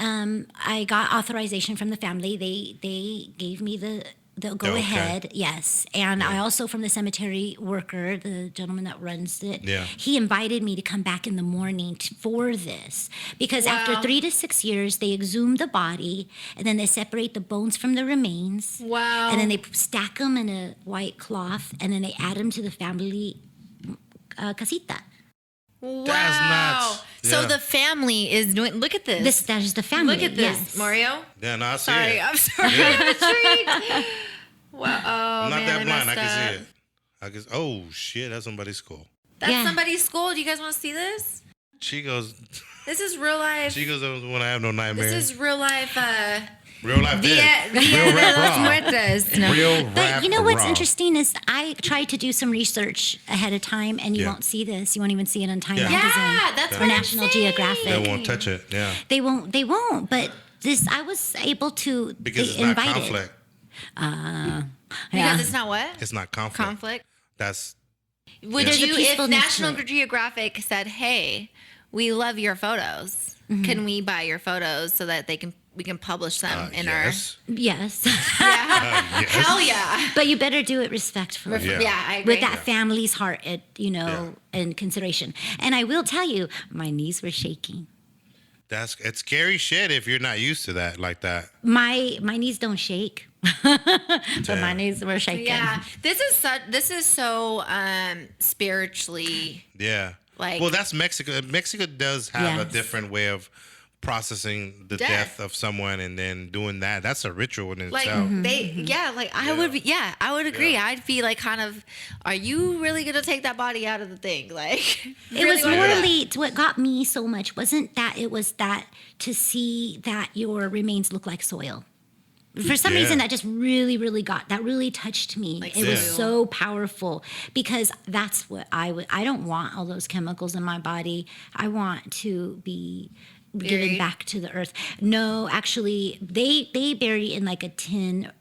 I got authorization from the family. They gave me the go Okay. ahead. Yes. And I also from the cemetery worker, the gentleman that runs it. Yeah. He invited me to come back in the morning for this because after Wow. 3 to 6 years they exhume the body and then they separate the bones from the remains. Wow. And then they stack them in a white cloth and then they add them to the family casita. Wow. That's nuts. So Yeah. the family is doing. Look at this. That is the family. Look at this, yes. Mario. Yeah, no, I see Sorry, it. I'm sorry. I'm intrigued. Wow. Oh, I'm not man, that blind. I messed can up. see it. I guess. Oh shit, that's somebody's skull. That's Yeah. somebody's skull. Do you guys want to see this? She goes. This is real life. She goes when I have no nightmares. This is real life. Real life dead. Dia Real de rap los raw. Muertos. No. Real But rap you know what's raw. interesting is I tried to do some research ahead of time, and you Yeah. won't see this. You won't even see it on Time Yeah. Magazine Yeah, that's or what National I'm saying. Geographic. They won't touch it. Yeah. They won't. They won't. But this, I was able to. Because they it's not invited. conflict. Yeah. Because it's not what? It's not conflict. Conflict. That's Would There's a you, if peacefulness National to it. Geographic said, "Hey, we love your photos. Can we buy your photos so that we can publish them in yes. Yes. our?" Yeah. Yes. Hell yeah. But you better do it respectfully. Yeah. I agree. With that family's heart, in consideration. And I will tell you, my knees were shaking. It's scary shit if you're not used to that like that. My knees don't shake, but my Damn. knees were shaking. Yeah, this is so spiritually. Yeah. Like- well, that's Mexico. Mexico does have a Yes. different way of processing the death of someone and then doing that. That's a ritual in Like itself. I would agree. Yeah. I'd be like, kind of, are you really gonna take that body out of the thing? Like, It really was wanna do that? morally, what got me so much wasn't that, it was that to see that your remains look like soil. For some Yeah. reason, that just really touched me. Like It was soil. so powerful because that's what I don't want all those chemicals in my body. I want to be given Buried? back to the earth. No, actually, they bury in like a tin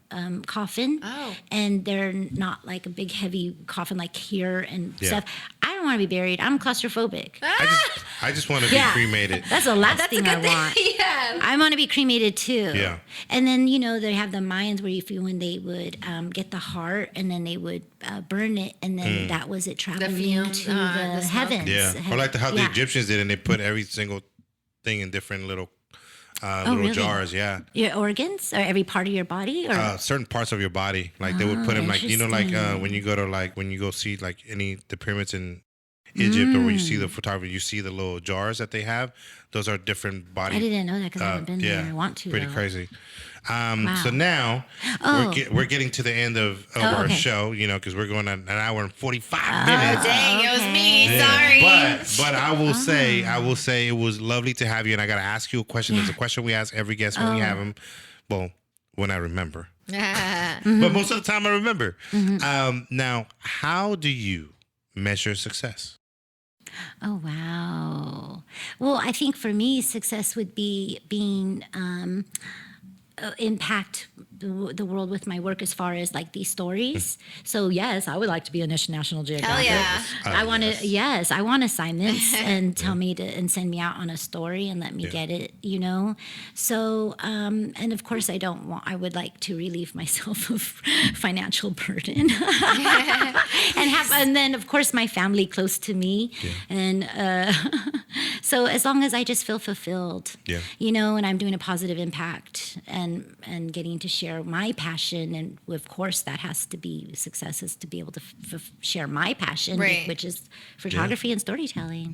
coffin. Oh. And they're not like a big heavy coffin like here and Yeah. stuff. I don't want to be buried. I'm claustrophobic. I just want to be cremated. That's the last That's a thing I good thing. want. Yeah. I want to be cremated too. Yeah. And then they have the Mayans where when they would get the heart and then they would burn it and then that was it traveling fumes, to the the smoke. heavens. Yeah. Or like how the Yeah. Egyptians did, and they put every single thing in different little really? jars. Yeah. Your organs or every part of your body or Certain parts of your body, like they would put them, like interesting. when you go see like the pyramids in Egypt, or when you see the photography, you see the little jars that they have. Those are different body. I didn't know that because I haven't been there. I want to. Pretty though. crazy. Wow. So now Oh. we're getting to the end of our okay. show, because we're going on an hour and 45 minutes. Dang, it was me. Okay. Yeah. Sorry. But I will say it was lovely to have you, and I got to ask you a question. It's a question we ask every guest when we have them. Well, when I remember, but most of the time I remember. Now, how do you measure success? Oh, wow. Well, I think for me, success would be being impact the world with my work as far as like these stories. So yes, I would like to be a National Geographic. yeah. I want to. Yes, I want assignments and tell me and send me out on a story and let me get it. So and of course I would like to relieve myself of financial burden and then of course my family close to me and so as long as I just feel fulfilled, and I'm doing a positive impact and getting to share my passion, and of course that has to be success is to be able to share my passion, Right. which is photography and storytelling.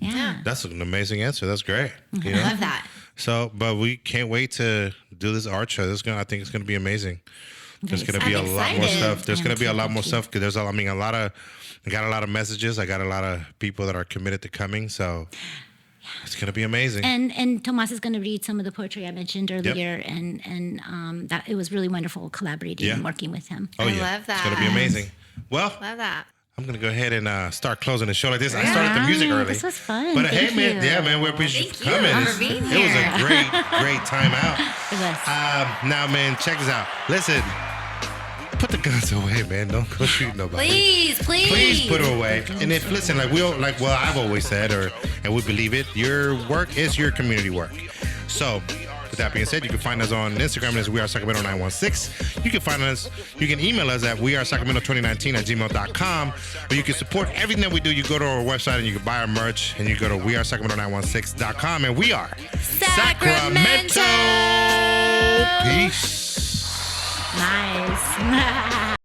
Yeah. That's an amazing answer. That's great. I love that. So, but we can't wait to do this art show. I think it's going to be amazing. There's going to be a I'm lot more excited. stuff. There's going to be a lot more Thank you. stuff. Because I got a lot of messages. I got a lot of people that are committed to coming. So it's going to be amazing. And Tomas is going to read some of the poetry I mentioned earlier, and that it was really wonderful collaborating and working with him. Oh, I yeah. love It's going to be that. amazing. Well, Love that. I'm going to go ahead and start closing the show like this. I started the music early. This was fun. But Thank hey, man, you. man, we appreciate you Thank you coming. for being It was a here. great time out. It was. Now, man, check this out. Listen, put the guns away, man. Don't go shoot nobody. Please put it away. And if listen, I've always said, and we believe it, your work is your community work. So, with that being said, you can find us on Instagram as We Are Sacramento 916. You can email us at wearesacramento2019@gmail.com. Or you can support everything that we do. You go to our website and you can buy our merch, and you go to wearesacramento916.com, and we are Sacramento. Peace. Nice.